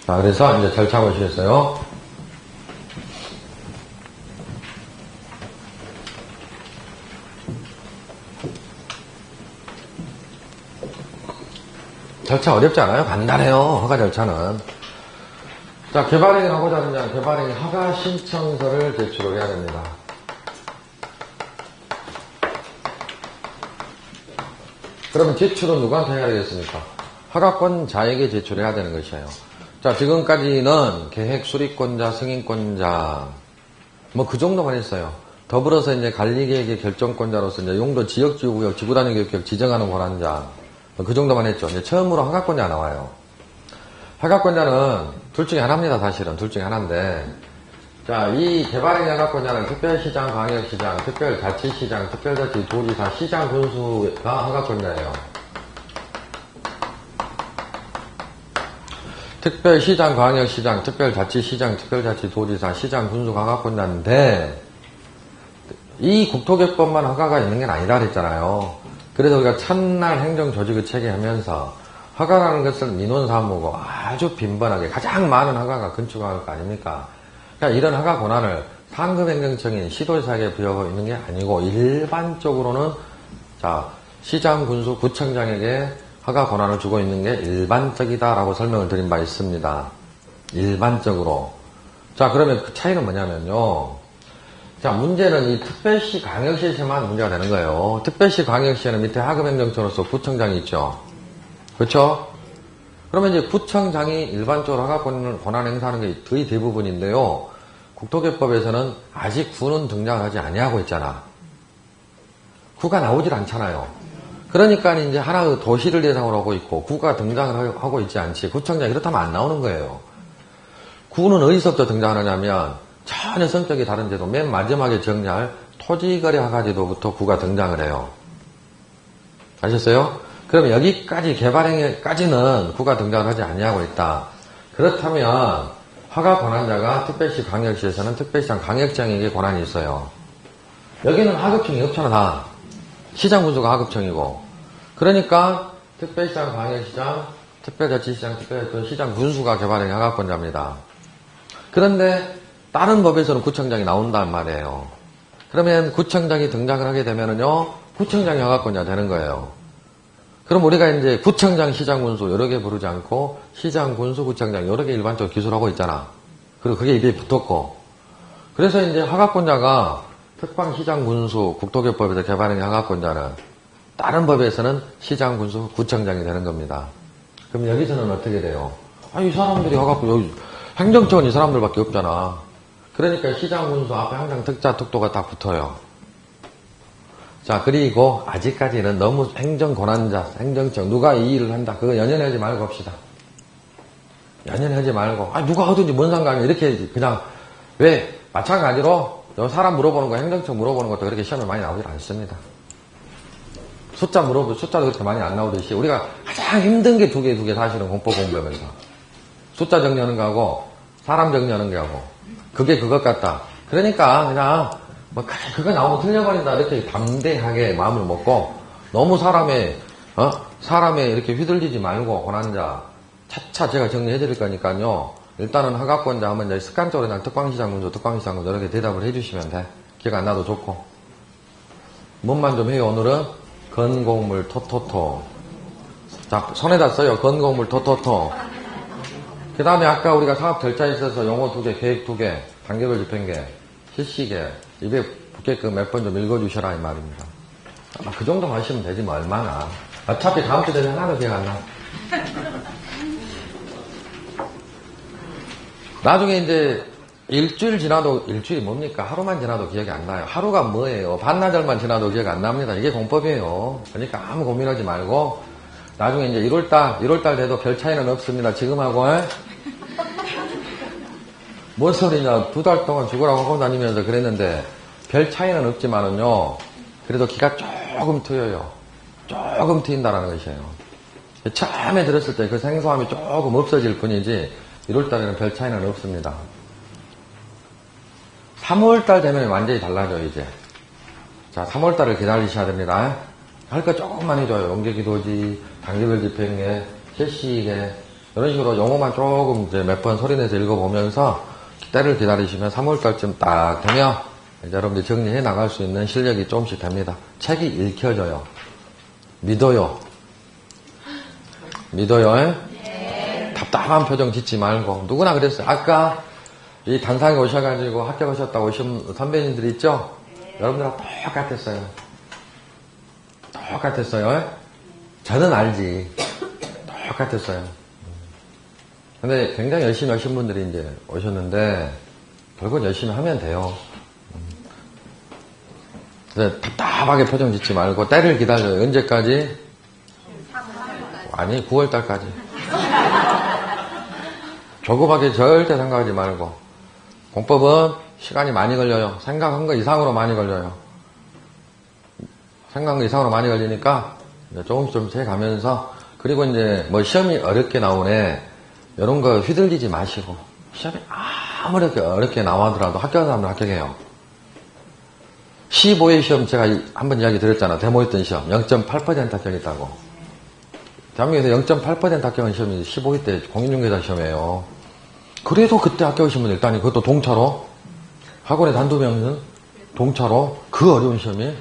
자, 그래서 이제 절차 보시겠어요? 절차 어렵지 않아요? 간단해요. 허가 절차는. 자, 개발행위를 하고자 하면 개발행위 허가 신청서를 제출을 해야 됩니다. 그러면 제출은 누구한테 해야 되겠습니까? 허가권자에게 제출해야 되는 것이에요. 자, 지금까지는 계획 수립권자, 승인권자, 뭐 그 정도만 했어요. 더불어서 이제 관리계획의 결정권자로서 이제 용도 지역지구구역, 지구단위교육구역 지정하는 권한자, 그 정도만 했죠. 이제 처음으로 허가권자가 나와요. 허가권자는 둘 중에 하나입니다, 사실은. 둘 중에 하나인데. 자, 이 개발행위 허가권자는 특별시장, 광역시장, 특별자치시장, 특별자치, 도지사, 시장, 군수가 허가권자예요. 특별시장, 광역시장, 특별자치시장, 특별자치, 도지사, 시장, 군수가 허가권자인데, 이 국토개법만 허가가 있는 게 아니다 그랬잖아요. 그래서 우리가 첫날 행정조직을 체계하면서 허가라는 것은 민원사무고 아주 빈번하게 가장 많은 허가가 건축허가일 거 아닙니까? 그러니까 이런 허가 권한을 상급행정청인 시도지사에게 부여하고 있는 게 아니고 일반적으로는 자 시장, 군수, 구청장에게 허가 권한을 주고 있는 게 일반적이다라고 설명을 드린 바 있습니다. 일반적으로. 자, 그러면 그 차이는 뭐냐면요. 자, 문제는 이 특별시, 광역시에서만 문제가 되는 거예요. 특별시, 광역시에는 밑에 하급행정처로서 구청장이 있죠. 그렇죠? 그러면 이제 구청장이 일반적으로 허가 권한 행사하는 게 거의 대부분인데요. 국토개법에서는 아직 구는 등장을 하지 아니하고 있잖아. 구가 나오질 않잖아요. 그러니까 이제 하나의 도시를 대상으로 하고 있고 구가 등장을 하고 있지 않지. 구청장이 그렇다면 안 나오는 거예요. 구는 어디서부터 등장하느냐면 전혀 성격이 다른 제도 맨 마지막에 정리할 토지거래 허가제도부터 구가 등장을 해요. 아셨어요? 그러면 여기까지 개발행위까지는 구가 등장을 하지 아니하고 있다. 그렇다면 허가 권한자가 특별시, 광역시에서는 특별시장, 광역시장에게 권한이 있어요. 여기는 하급청이 없잖아, 다. 시장 군수가 하급청이고. 그러니까 특별시장, 광역시장, 특별자치시장, 특별시장 군수가 개발행위 허가권자입니다. 그런데 다른 법에서는 구청장이 나온단 말이에요. 그러면 구청장이 등장을 하게 되면은요, 구청장이 허가권자 되는 거예요. 그럼 우리가 이제 구청장, 시장, 군수 여러 개 부르지 않고 시장, 군수, 구청장 여러 개 일반적으로 기술하고 있잖아. 그리고 그게 입에 붙었고. 그래서 이제 허가권자가 특방, 시장, 군수, 국토개법에서 개발행위 허가권자는 다른 법에서는 시장, 군수, 구청장이 되는 겁니다. 그럼 여기서는 어떻게 돼요? 아, 이 사람들이 허가권, 여기 행정청은 이 사람들밖에 없잖아. 그러니까 시장, 군수 앞에 항상 특자, 특도가 다 붙어요. 자, 그리고 아직까지는 너무 행정권한자, 행정청, 누가 이 일을 한다. 그거 연연하지 말고 합시다. 연연하지 말고. 아, 누가 하든지 뭔 상관이야. 이렇게 그냥, 왜? 마찬가지로 사람 물어보는 거, 행정청 물어보는 것도 그렇게 시험에 많이 나오질 않습니다. 숫자도 그렇게 많이 안 나오듯이 우리가 가장 힘든 게 두 개 사실은 공법 공부하면서. 숫자 정리하는 거하고 사람 정리하는 거하고 그게 그것 같다. 그러니까 그냥 뭐 그거 나오면 틀려버린다 이렇게 담대하게 마음을 먹고 너무 사람에 이렇게 휘둘리지 말고 권한자 차차 제가 정리해 드릴 거니까요. 일단은 허가권자 하면 이제 습관적으로 그냥 특광시장 군수 여러 개 대답을 해 주시면 돼. 기억 안 나도 좋고. 뭔만 좀 해요. 오늘은 건곡물 토토토. 자, 손에다 써요. 건곡물 토토토. 그 다음에 아까 우리가 사업 절차에 있어서 용어 2개, 계획 2개, 단계별 집행계, 실시계, 입에 붙게끔 몇 번 좀 읽어주셔라 이 말입니다. 아마 그 정도만 하시면 되지 뭐 얼마나. 어차피 다음 주 되면 하나도 기억 안 나. 나중에 이제 일주일 지나도, 일주일이 뭡니까? 하루만 지나도 기억이 안 나요. 하루가 뭐예요? 반나절만 지나도 기억 안 납니다. 이게 공법이에요. 그러니까 아무 고민하지 말고 나중에 이제 1월달 돼도 별 차이는 없습니다. 지금하고 뭔 소리냐. 2달 동안 죽으라고 하고 다니면서 그랬는데 별 차이는 없지만은요. 그래도 기가 조금 트여요. 조금 트인다라는 것이에요. 처음에 들었을 때 그 생소함이 조금 없어질 뿐이지 1월달에는 별 차이는 없습니다. 3월달 되면 완전히 달라져요, 이제. 자, 3월달을 기다리셔야 됩니다. 할 거 조금만 해줘요. 용계기도지, 단계별 집행계, 실시계, 이런 식으로 용어만 조금 이제 몇 번 소리내서 읽어보면서 때를 기다리시면 3월달쯤 딱 되면 이제 여러분들이 정리해 나갈 수 있는 실력이 조금씩 됩니다. 책이 읽혀져요. 믿어요. 믿어요? 네. 답답한 표정 짓지 말고. 누구나 그랬어요. 아까 이 단상에 오셔가지고 합격하셨다고 오신 선배님들 있죠? 네. 여러분들하고 똑같았어요. 똑같았어요. 저는 알지. 똑같았어요. 근데 굉장히 열심히 하신 분들이 이제 오셨는데, 결국 열심히 하면 돼요. 답답하게 표정 짓지 말고, 때를 기다려요. 언제까지? 아니, 9월달까지. 조급하게 절대 생각하지 말고. 공법은 시간이 많이 걸려요. 생각한 거 이상으로 많이 걸려요. 생각한 거 이상으로 많이 걸리니까, 조금씩 해가면서, 그리고 이제 뭐 시험이 어렵게 나오네. 이런 거 휘둘리지 마시고. 시험이 아무렇게 어렵게 나와더라도 합격하는 사람들 합격해요. 15회 시험 제가 한번 이야기 드렸잖아. 데모했던 시험. 0.8% 합격했다고. 대한민국에서 0.8% 합격한 시험이 15회 때 공인중개사 시험이에요. 그래도 그때 합격하신 분들 일단이 그것도 동차로. 학원에 단두 명은 동차로. 그 어려운 시험이.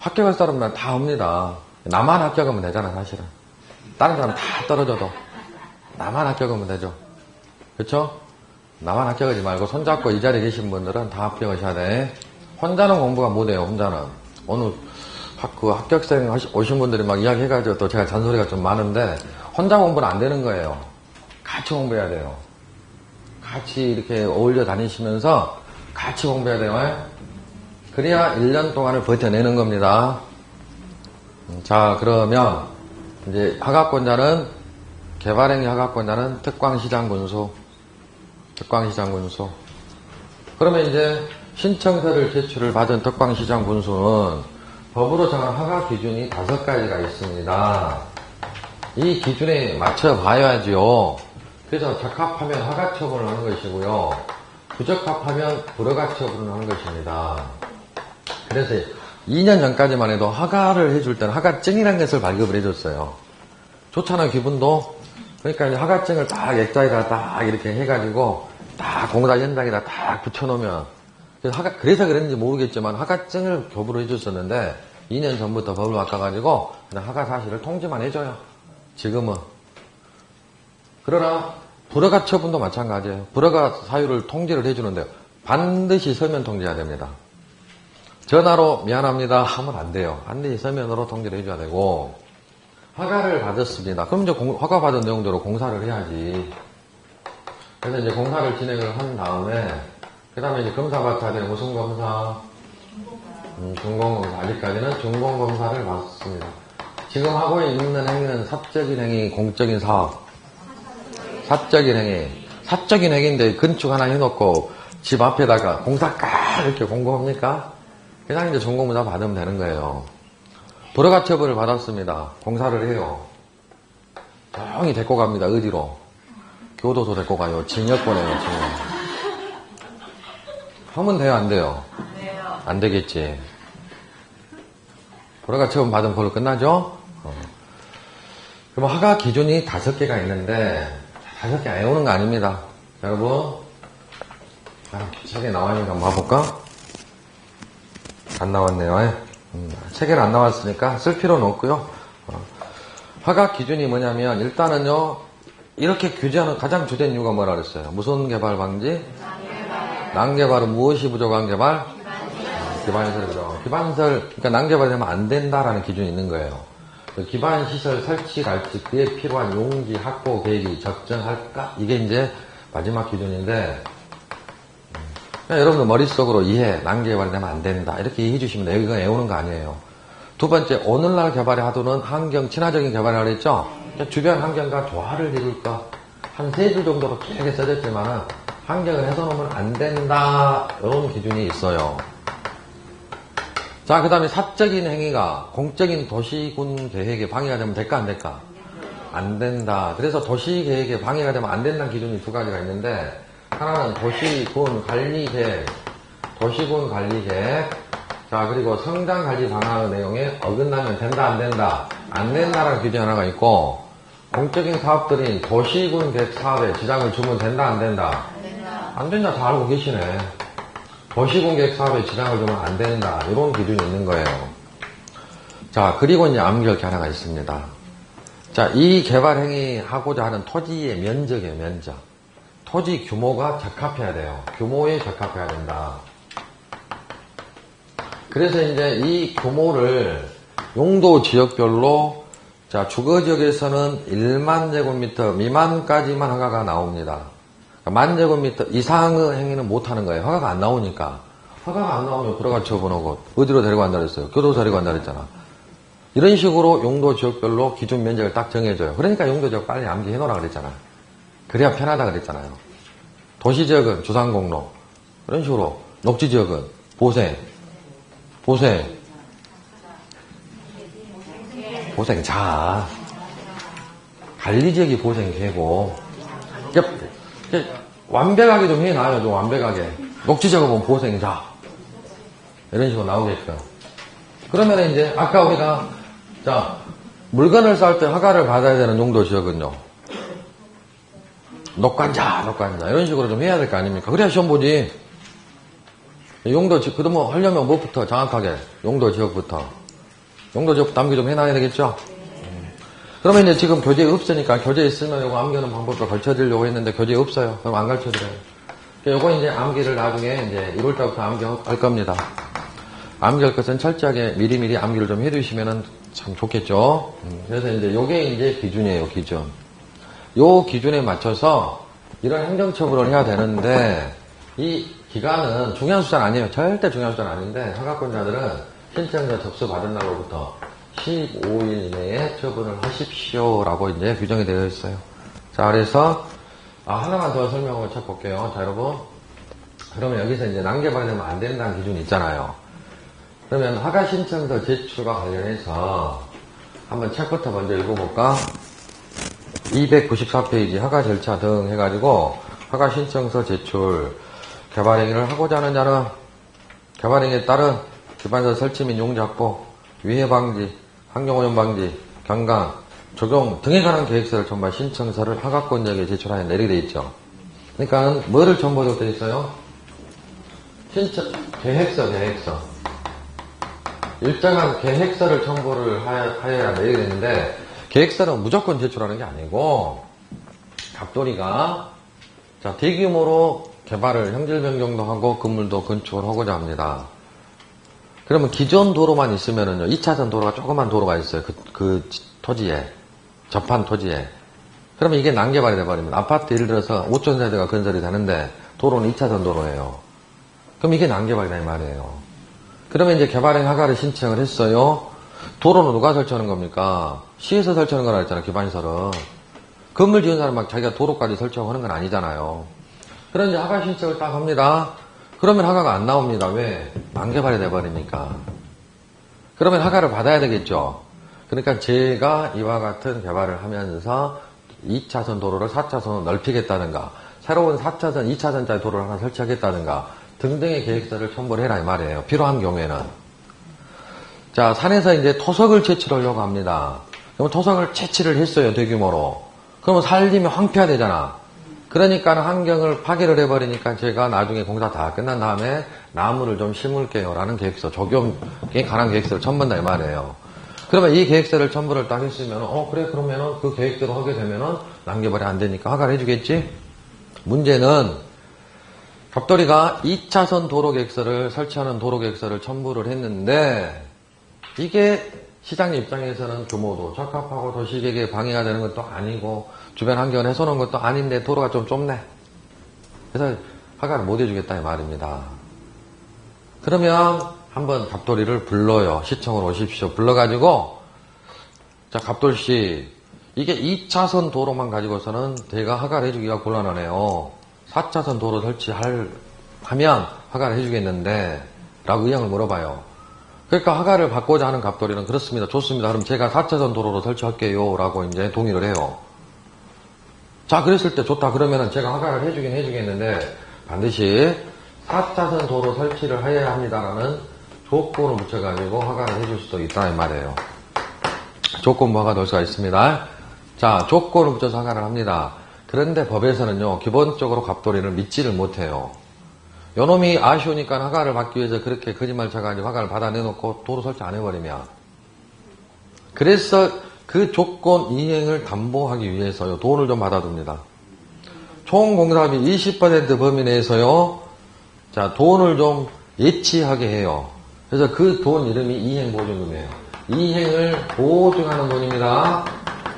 합격할 사람은 다 옵니다. 나만 합격하면 되잖아, 사실은. 다른 사람 다 떨어져도. 나만 합격하면 되죠. 그쵸? 나만 합격하지 말고 손잡고 이 자리에 계신 분들은 다 합격하셔야 돼. 혼자는 공부가 못해요, 혼자는. 오늘 그 합격생 오신 분들이 막 이야기해가지고 또 제가 잔소리가 좀 많은데, 혼자 공부는 안 되는 거예요. 같이 공부해야 돼요. 같이 이렇게 어울려 다니시면서 같이 공부해야 돼요. 그래야 1년 동안을 버텨내는 겁니다. 자, 그러면 이제 하각권자는, 개발행위 하각권자는 특광시장군수. 그러면 이제 신청서를 제출을 받은 특광시장군수는 법으로 정한 허가 기준이 5가지가 있습니다. 이 기준에 맞춰 봐야지요. 그래서 적합하면 허가 처분을 하는 것이고요. 부적합하면 불허가 처분을 하는 것입니다. 그래서 2년 전까지만 해도 허가를 해줄 때는 허가증이라는 것을 발급을 해줬어요. 좋잖아요, 기분도. 그러니까 이제 허가증을 딱 액자에다 딱 이렇게 해가지고 딱 공사 현장에다 딱 붙여놓으면, 그래서 그랬는지 모르겠지만 허가증을 교부로 해줬었는데 2년 전부터 법을 바꿔가지고 그냥 허가 사실을 통지만 해줘요. 지금은. 그러나 불허가 처분도 마찬가지예요. 불허가 사유를 통지를 해주는데요. 반드시 서면 통지해야 됩니다. 전화로 미안합니다 하면 안 돼요. 반드시 서면으로 통지를 해줘야 되고, 허가를 받았습니다. 그럼 이제 허가 받은 내용대로 공사를 해야지. 그래서 이제 공사를 진행을 한 다음에, 그 다음에 이제 검사 받아야 돼요. 무슨 검사? 준공검사. 아직까지는 준공검사를 받습니다. 지금 하고 있는 행위는 사적인 행위, 공적인 사업. 사적인 행위. 사적인 행위인데 건축 하나 해놓고 집 앞에다가 공사가 이렇게 공고합니까? 그냥 이제 준공검사 받으면 되는 거예요. 불허가 처분을 받았습니다. 공사를 해요. 조용히 데리고 갑니다. 어디로? 교도소 데리고 가요. 징역 보내요, 징역. 하면 돼요, 안 돼요? 안 되겠지. 불허가 처분 받으면 그걸로 끝나죠? 그럼 허가 기준이 5개가 있는데, 5개 안 해오는 거 아닙니다. 여러분, 책에 나와있는가 한번 봐볼까? 안 나왔네요. 책에는 안 나왔으니까 쓸 필요는 없고요. 허가 기준이 뭐냐면, 일단은요, 이렇게 규제하는 가장 주된 이유가 뭐라 그랬어요? 무슨 개발 방지? 난개발은 무엇이 부족한 개발? 기반시설이죠. 기반시설, 그러니까 난개발이 되면 안 된다라는 기준이 있는 거예요. 기반시설 설치랄지 그에 필요한 용지, 확보 계획이 적정할까? 이게 이제 마지막 기준인데, 그냥 여러분들 머릿속으로 이해, 난개발이 되면 안 된다. 이렇게 이해해 주시면 돼요. 이거 외우는 거 아니에요. 두 번째, 오늘날 개발의 하도는 환경, 친화적인 개발이라고 그랬죠? 주변 환경과 조화를 이룰 것. 한 3줄 정도로 길게 써졌지만, 환경을 해서놓으면 안 된다. 이런 기준이 있어요. 자, 그 다음에 사적인 행위가 공적인 도시군 계획에 방해가 되면 될까, 안 될까? 안 된다. 그래서 도시계획에 방해가 되면 안 된다는 기준이 2가지가 있는데, 하나는 도시군 관리계획, 자, 그리고 성장관리 방안의 내용에 어긋나면 된다, 안 된다? 안 된다라는 기준이 하나가 있고, 공적인 사업들인 도시군 계획 사업에 지장을 주면 된다, 안 된다? 안 된다, 다 알고 계시네. 도시군 계획 사업에 지장을 주면 안 된다. 이런 기준이 있는 거예요. 자, 그리고 이제 암기할 게 하나가 있습니다. 자, 이 개발 행위 하고자 하는 토지의 면적이에요, 면적. 토지 규모가 적합해야 돼요. 규모에 적합해야 된다. 그래서 이제 이 규모를 용도 지역별로, 자, 주거 지역에서는 1만 제곱미터 미만까지만 허가가 나옵니다. 그러니까 10,000제곱미터 이상의 행위는 못 하는 거예요. 허가가 안 나오니까. 허가가 안 나오면 들어가 처분하고, 어디로 데리고 간다 그랬어요? 교도소 데리고 간다 그랬잖아. 이런 식으로 용도 지역별로 기준 면적을 딱 정해줘요. 그러니까 용도 지역 빨리 암기해 놓으라 그랬잖아. 그래야 편하다 그랬잖아요. 도시 지역은 주상공로. 이런 식으로. 녹지 지역은 보생. 보생자. 관리지역이 보생개고. 완벽하게 좀 해놔요, 좀 완벽하게. 녹지지역은 보면 보생자. 이런 식으로 나오겠죠. 그러면 이제, 아까 우리가, 자, 물건을 쌀 때 허가를 받아야 되는 용도 지역은요. 녹관자. 이런 식으로 좀 해야 될 거 아닙니까? 그래야 시험 보지. 용도 지역, 그러면 하려면 뭐부터 정확하게? 용도 지역부터 암기 좀 해놔야 되겠죠? 그러면 이제 지금 교재에 없으니까 교재에 있으면 이거 암기하는 방법도 가르쳐 드리려고 했는데 교재에 없어요. 그럼 안 가르쳐 드려요. 요거 이제 암기를 나중에 이제 1월달부터 암기할 겁니다. 암기할 것은 철저하게 미리미리 암기를 좀 해두시면은 참 좋겠죠? 그래서 이제 요게 이제 기준이에요, 기준. 요 기준에 맞춰서 이런 행정처분을 해야 되는데 이 기간은 중요한 숫자는 아니에요. 절대 중요한 숫자는 아닌데 허가권자들은 신청자 접수 받은 날로부터 15일 이내에 처분을 하십시오라고 이제 규정이 되어 있어요. 자, 그래서 하나만 더 설명을 쳐볼게요. 자, 여러분. 그러면 여기서 이제 난개발되면 안 된다는 기준이 있잖아요. 그러면 허가 신청서 제출과 관련해서 한번 책부터 먼저 읽어볼까? 294페이지 허가 절차 등 해가지고 허가 신청서 제출, 개발행위를 하고자 하는 자는 개발행위에 따른 기반서 설치 및 용지 확보, 위해 방지, 환경오염 방지, 경강, 적용 등에 관한 계획서를 첨부한 신청서를 허가권자에게 제출하여 내리게 되어 있죠. 그러니까 뭐를 첨부하도록 되어 있어요? 계획서. 일정한 계획서를 첨부를 하여야 내리게 되는데 계획서는 무조건 제출하는 게 아니고 갑돌이가 자, 대규모로 개발을 형질 변경도 하고 건물도 건축을 하고자 합니다. 그러면 기존 도로만 있으면은요, 2차선 도로가 조그만 도로가 있어요. 그 토지에, 접한 토지에. 그러면 이게 난개발이 돼버립니다. 아파트 예를 들어서 5,000세대가 건설이 되는데 도로는 2차선 도로예요. 그럼 이게 난개발이다 이 말이에요. 그러면 이제 개발행 허가를 신청을 했어요. 도로는 누가 설치하는 겁니까? 시에서 설치하는 거라 했잖아요, 기반시설은. 건물 지은 사람 막 자기가 도로까지 설치하고 하는 건 아니잖아요. 그런 이제 허가 신청을 딱 합니다. 그러면 허가가 안 나옵니다. 왜? 난개발이 돼버리니까. 그러면 허가를 받아야 되겠죠. 그러니까 제가 이와 같은 개발을 하면서 2차선 도로를 4차선으로 넓히겠다든가 새로운 4차선, 2차선짜리 도로를 하나 설치하겠다든가 등등의 계획서를 첨부를 해라 이 말이에요. 필요한 경우에는. 자, 산에서 이제 토석을 채취하려고 합니다. 그러면 토석을 채취를 했어요, 대규모로. 그러면 살림이 황폐화되잖아. 그러니까 환경을 파괴를 해버리니까 제가 나중에 공사 다 끝난 다음에 나무를 좀 심을게요 라는 계획서, 적용에 관한 계획서를 첨부한다 이 말이에요. 그러면 이 계획서를 첨부를 딱 했으면 그래 그러면은 그 계획대로 하게 되면은 난개발이 안 되니까 허가를 해주겠지? 문제는 갑돌이가 2차선 도로 계획서를 설치하는 도로 계획서를 첨부를 했는데 이게 시장님 입장에서는 규모도 적합하고 도시계획에 방해가 되는 것도 아니고 주변 환경을 해소하는 것도 아닌데 도로가 좀 좁네. 그래서 허가를 못 해주겠다 이 말입니다. 그러면 한번 갑돌이를 불러요. 시청으로 오십시오. 불러가지고 자, 갑돌씨 이게 2차선 도로만 가지고서는 내가 허가를 해주기가 곤란하네요. 4차선 도로 하면 허가를 해주겠는데 라고 의향을 물어봐요. 그러니까 허가를 받고자 하는 갑돌이는 그렇습니다. 좋습니다. 그럼 제가 4차선 도로로 설치할게요 라고 이제 동의를 해요. 자, 그랬을 때 좋다. 그러면은 제가 허가를 해주긴 해주겠는데 반드시 4차선 도로 설치를 해야 합니다라는 조건을 붙여가지고 허가를 해줄 수도 있다 이 말이에요. 조건부 허가 넣을 수가 있습니다. 자, 조건을 붙여서 허가를 합니다. 그런데 법에서는요, 기본적으로 갑돌이를 믿지를 못해요. 요놈이 아쉬우니까 허가를 받기 위해서 그렇게 거짓말 쳐가지고 허가를 받아내놓고 도로 설치 안 해버리면. 그래서 그 조건 이행을 담보하기 위해서요, 돈을 좀 받아둡니다. 총 공사비 20% 범위 내에서요, 자, 돈을 좀 예치하게 해요. 그래서 그 돈 이름이 이행보증금이에요. 이행을 보증하는 돈입니다.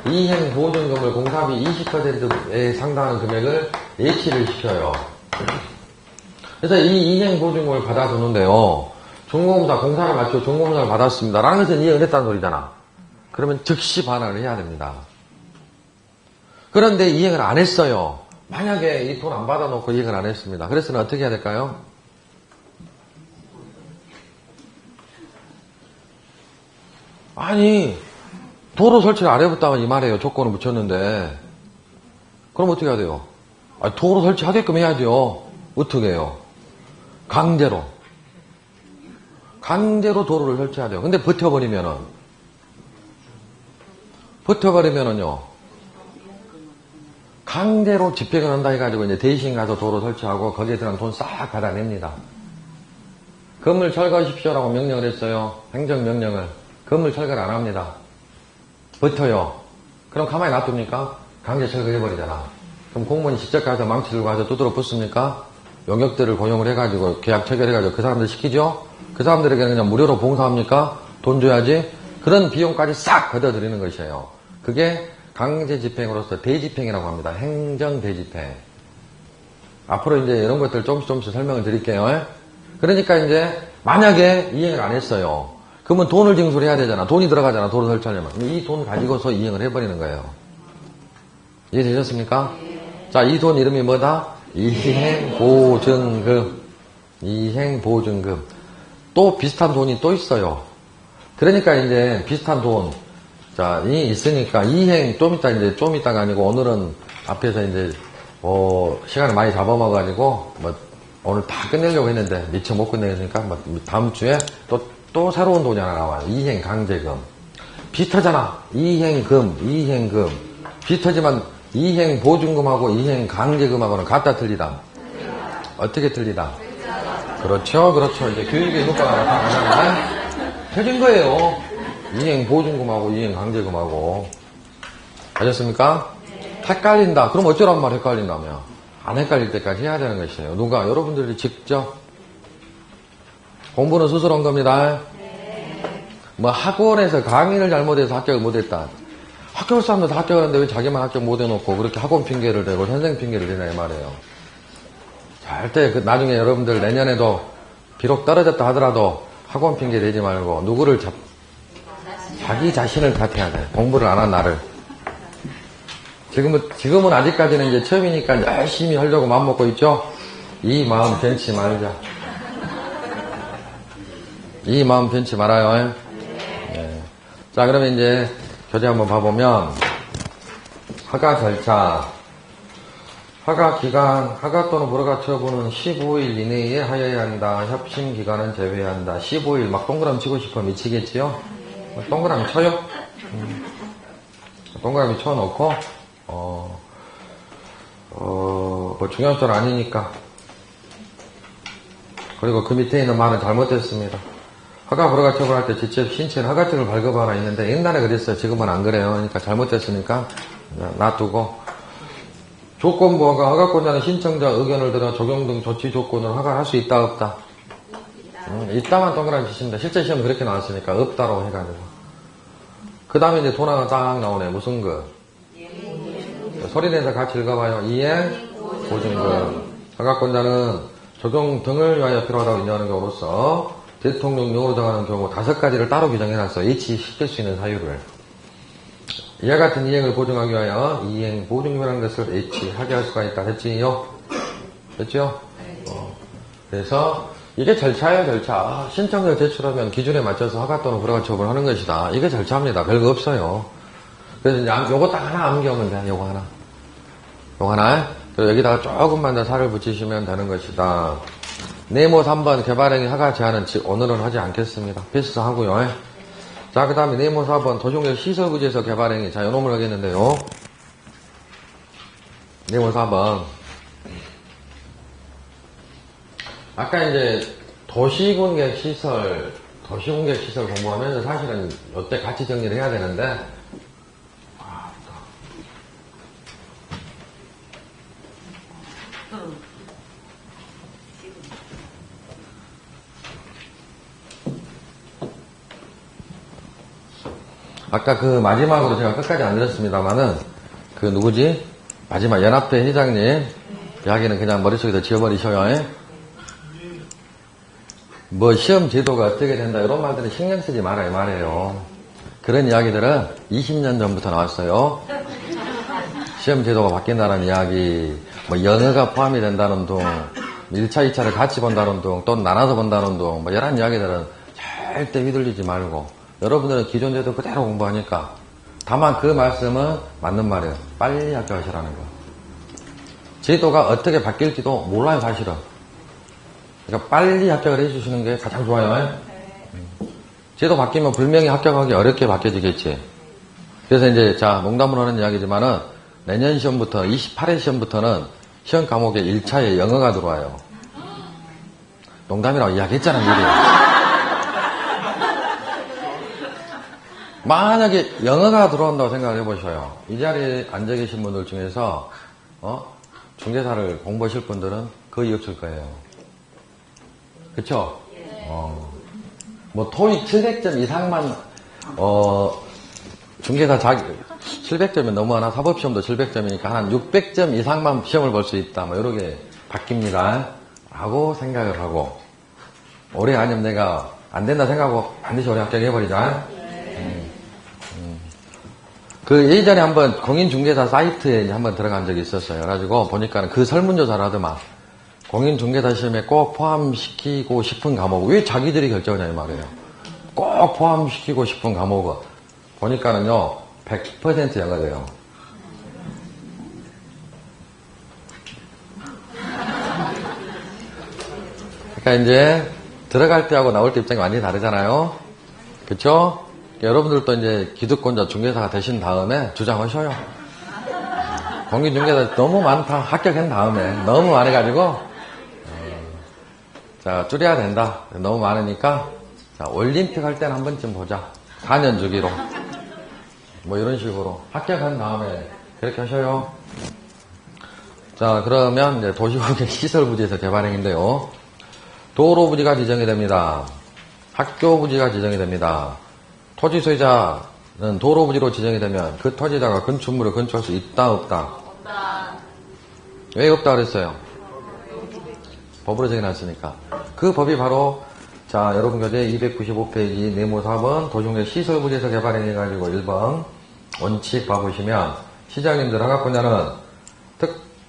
이행보증금을 공사비 20%에 상당한 금액을 예치를 시켜요. 그래서 이 이행보증금을 받아두는데요. 중공사 공사를 마치고 중공사를 받았습니다. 라는 것은 이행을 했다는 소리잖아. 그러면 즉시 반환을 해야 됩니다. 그런데 이행을 안 했어요. 만약에 이 돈 안 받아놓고 이행을 안 했습니다. 그래서는 어떻게 해야 될까요? 아니, 도로 설치를 안 해봤다면 이 말이에요. 조건을 붙였는데. 그럼 어떻게 해야 돼요? 아니, 도로 설치하게끔 해야죠. 어떻게 해요? 강제로. 강제로 도로를 설치해야 돼요. 근데 버텨버리면은요, 강제로 집행을 한다 해가지고 이제 대신 가서 도로 설치하고 거기에 들어간 돈 싹 받아냅니다. 건물 철거하십시오라고 명령을 했어요. 행정명령을. 건물 철거를 안 합니다. 버텨요. 그럼 가만히 놔둡니까? 강제 철거해버리잖아. 그럼 공무원이 직접 가서 망치 들고 가서 두드러 붙습니까? 용역들을 고용을 해가지고 계약 체결해가지고 그 사람들 시키죠? 그 사람들에게는 그냥 무료로 봉사합니까? 돈 줘야지? 그런 비용까지 싹 걷어들이는 것이에요. 그게 강제 집행으로서 대집행이라고 합니다. 행정 대집행. 앞으로 이제 이런 것들 조금씩 설명을 드릴게요. 그러니까 이제 만약에 이행을 안 했어요. 그러면 돈을 징수해야 되잖아. 돈이 들어가잖아. 도로 설치하려면. 이 돈 가지고서 이행을 해버리는 거예요. 이해되셨습니까? 자, 이 돈 이름이 뭐다? 이행보증금. 이행보증금. 또 비슷한 돈이 또 있어요. 그러니까 이제 비슷한 돈, 자, 이 있으니까 이행 좀 이따가 아니고 오늘은 앞에서 이제, 시간을 많이 잡아먹어가지고, 오늘 다 끝내려고 했는데 미처 못 끝내니까 다음 주에 또 새로운 돈이 하나 나와요. 이행 강제금. 비슷하잖아. 이행금. 비슷하지만 이행 보증금하고 이행 강제금하고는 같다 틀리다. 어떻게 틀리다? 그렇죠. 이제 교육의 효과가 나타나잖아요. 틀린 거예요. 이행 보증금하고 이행 강제금하고. 아셨습니까? 헷갈린다. 그럼 어쩌란 말 헷갈린다며. 안 헷갈릴 때까지 해야 되는 것이에요. 누가? 여러분들이 직접. 공부는 스스로 한 겁니다. 학원에서 강의를 잘못해서 합격을 못했다. 학교 사람도 다 합격하는데 왜 자기만 합격 못해놓고 그렇게 학원 핑계를 대고 선생 핑계를 대냐 이 말이에요. 절대 나중에 여러분들 내년에도 비록 떨어졌다 하더라도 학원 핑계 대지 말고 누구를 자기 자신을 탓해야 돼. 공부를 안 한 나를. 지금은 아직까지는 이제 처음이니까 열심히 하려고 마음먹고 있죠? 이 마음 변치 말자. 이 마음 변치 말아요. 네. 자, 그러면 이제 교재 한번 봐보면, 허가 절차. 허가 기간, 허가 또는 불허가 처분은 15일 이내에 하여야 한다. 협심 기간은 제외한다. 15일 막 동그라미 치고 싶어 미치겠지요? 동그라미 쳐요? 동그라미 쳐놓고, 뭐 중요한 건 아니니까. 그리고 그 밑에 있는 말은 잘못됐습니다. 허가 불허가 처분할 때 직접 신체는 허가증을 발급하라 있는데 옛날에 그랬어요. 지금은 안 그래요. 그러니까 잘못됐으니까 놔두고 조건부허가 허가권자는 신청자 의견을 들어 적용 등 조치 조건을 허가할 수 있다 없다? 있다만 동그라미 치십니다. 실제 시험 그렇게 나왔으니까 없다로 해가지고 그 다음에 이제 돈 하나 딱 나오네. 무슨 거? 소리내서 같이 읽어봐요. 이행 보증금. 허가권자는 적용 등을 위하여 필요하다고 인정하는 경우로서 대통령령으로 정하는 경우 5가지를 따로 규정해놨어. 예치시킬 수 있는 사유를. 이와 같은 이행을 보증하기 위하여 이행 보증금이라는 것을 예치하게 할 수가 있다. 됐지요? 됐죠? 그래서 이게 절차예요, 절차. 신청서 제출하면 기준에 맞춰서 허가 또는 불허가 처분하는 것이다. 이게 절차입니다. 별거 없어요. 그래서 이제 요거 딱 하나 암기하면 돼. 요거 하나. 요거 하나. 그리고 여기다가 조금만 더 살을 붙이시면 되는 것이다. 네모 3번 개발행위 허가 제한은 오늘은 하지 않겠습니다. 패스하고요. 자, 그 다음에 네모 4번 도시공역 시설부지에서 개발행위. 자, 요놈을 하겠는데요. 네모 4번. 아까 이제 도시공개 시설 공부하면서 사실은 이때 같이 정리를 해야 되는데, 아까 그 마지막으로 제가 끝까지 안 들었습니다만은, 그 누구지? 마지막 연합회 회장님 이야기는 그냥 머릿속에서 지워버리셔요. 뭐 시험 제도가 어떻게 된다 이런 말들은 신경 쓰지 말아요 말이에요. 그런 이야기들은 20년 전부터 나왔어요. 시험 제도가 바뀐다는 이야기, 뭐 영어가 포함이 된다는 둥, 1차, 2차를 같이 본다는 둥, 또 나눠서 본다는 둥, 뭐 이런 이야기들은 절대 휘둘리지 말고 여러분들은 기존 제도 그대로 공부하니까, 다만 그 말씀은 맞는 말이에요. 빨리 합격하시라는 거. 제도가 어떻게 바뀔지도 몰라요 사실은. 그러니까 빨리 합격을 해주시는 게 가장 좋아요. 제도 바뀌면 분명히 합격하기 어렵게 바뀌어지겠지. 그래서 이제 자 농담으로 하는 이야기지만은 내년 시험부터 28회 시험부터는 시험 과목에 1차에 영어가 들어와요. 농담이라고 이야기했잖아 미리. 만약에 영어가 들어온다고 생각을 해보셔요. 이 자리에 앉아 계신 분들 중에서 중개사를 공부하실 분들은 거의 없을 거예요. 그쵸? 뭐 토익 700점 이상만 중개사 700점이 너무 하나, 사법시험도 700점이니까 한 600점 이상만 시험을 볼 수 있다. 뭐 이렇게 바뀝니다. 라고 생각을 하고, 올해 아니면 내가 안 된다 생각하고 반드시 올해 합격해버리자. 그 예전에 한번 공인중개사 사이트에 한번 들어간 적이 있었어요. 그래가지고 보니까 그 설문조사를 하더만, 공인중개사 시험에 꼭 포함시키고 싶은 과목, 왜 자기들이 결정하냐 이 말이에요. 꼭 포함시키고 싶은 과목은 보니까는요 100% 영어돼요. 그러니까 이제 들어갈 때하고 나올 때 입장이 완전히 다르잖아요. 그쵸? 여러분들도 이제 기득권자 중개사가 되신 다음에 주장하셔요. 공인중개사 너무 많다. 합격한 다음에 너무 많아가지고 자 줄여야 된다. 너무 많으니까 자 올림픽 할 때는 한 번쯤 보자. 4년 주기로 뭐 이런 식으로 합격한 다음에 그렇게 하셔요. 자 그러면 이제 도시공개 시설부지에서 개발행인데요. 도로부지가 지정이 됩니다. 학교부지가 지정이 됩니다. 토지 소유자는 도로부지로 지정이 되면 그 토지자가 건축물을 건축할 수 있다 없다? 없다. 왜 없다 그랬어요? 법으로 정해놨으니까. 그 법이 바로 자 여러분 교재 295페이지 네모 4번 도시공개 시설부지에서 개발행해가지고 1번 원칙 봐보시면, 시장님들 허가 분야는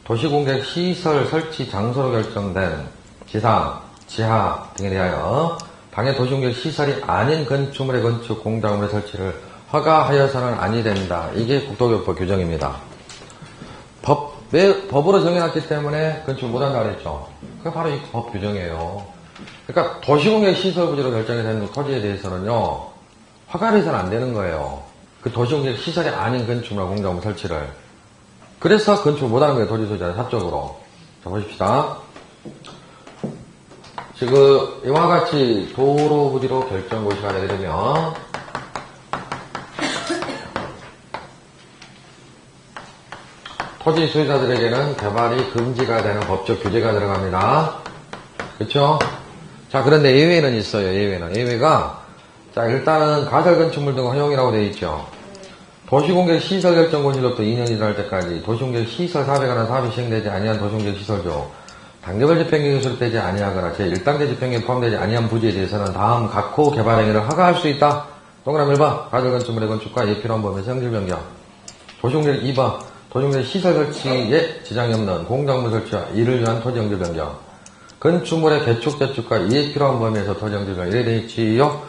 도시공개 시설 설치 장소로 결정된 지상, 지하 등에 대하여 당해 도시공개 시설이 아닌 건축물의 건축, 공작물의 설치를 허가하여서는 아니 된다. 이게 국토교육법 규정입니다. 왜 법으로 정해놨기 때문에 건축을 못한다 그랬죠. 그게 바로 이 법 규정이에요. 그러니까 도시공개 시설부지로 결정이 된 토지에 대해서는요 허가를 해서는 안 되는 거예요. 그 도시공개 시설이 아닌 건축물과 공작물 설치를. 그래서 건축을 못하는 거예요. 토지 소유자는 사적으로. 자 보십시다. 지금 이와 같이 도로부지로 결정고시가 되려면 토지 소유자들에게는 개발이 금지가 되는 법적 규제가 들어갑니다. 그렇죠? 자 그런데 예외는 있어요. 예외가 자 일단은 가설건축물 등 허용이라고 되어 있죠. 도시공개 시설 결정고시로부터 2년이 지날 때까지 도시공개 시설 사업에 관한 사업이 시행되지 아니한 도시공개 시설조, 단계별 집행계획에 수립되지 아니하거나 제1단계 집행계획에 포함되지 아니한 부지에 대해서는 다음 각호 개발행위를 허가할 수 있다. 동그라미 1번 가설건축물의 건축과 이에 필요한 범위에서 성질 변경. 도시공개 2번 도시공개 시설 설치에 지장이 없는 공작물 설치와 이를 위한 토지 영지 변경. 건축물의 개축 재축과 이에 필요한 범위에서 토지 영지 변경. 이래 되어 있지요.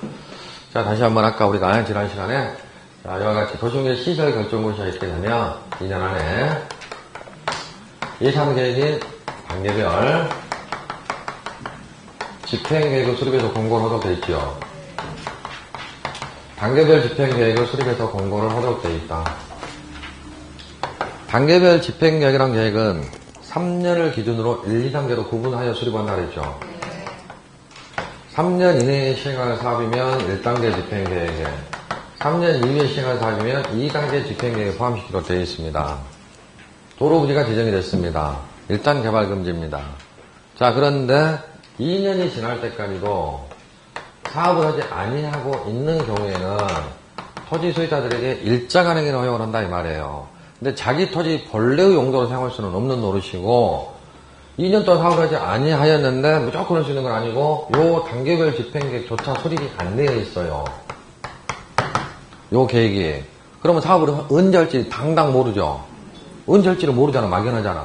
자 다시 한번 아까 우리가 지난 시간에 자, 이와 같이 도시공개 시설 결정고시가 있게 되면 2년 안에 예산계획인 단계별 집행계획을 수립해서 공고를 하도록 되어 있죠. 단계별 집행계획을 수립해서 공고를 하도록 되어 있다. 단계별 집행계획이란 계획은 3년을 기준으로 1, 2단계로 구분하여 수립한다 그랬죠. 3년 이내에 시행할 사업이면 1단계 집행계획에, 3년 이후에 시행할 사업이면 2단계 집행계획에 포함시키도록 되어 있습니다. 도로부지가 지정이 됐습니다. 일단 개발금지입니다. 자, 그런데 2년이 지날 때까지도 사업을 하지 아니하고 있는 경우에는 토지 소유자들에게 일자간 행위를 허용을 한다 이 말이에요. 근데 자기 토지 본래의 용도로 사용할 수는 없는 노릇이고 2년 동안 사업을 하지 아니하였는데 무조건 할 수 있는 건 아니고 요 단계별 집행계획조차 수립이 안 되어 있어요. 요 계획이. 그러면 사업을 언제 할지 당당 모르죠. 언제 할지를 모르잖아. 막연하잖아.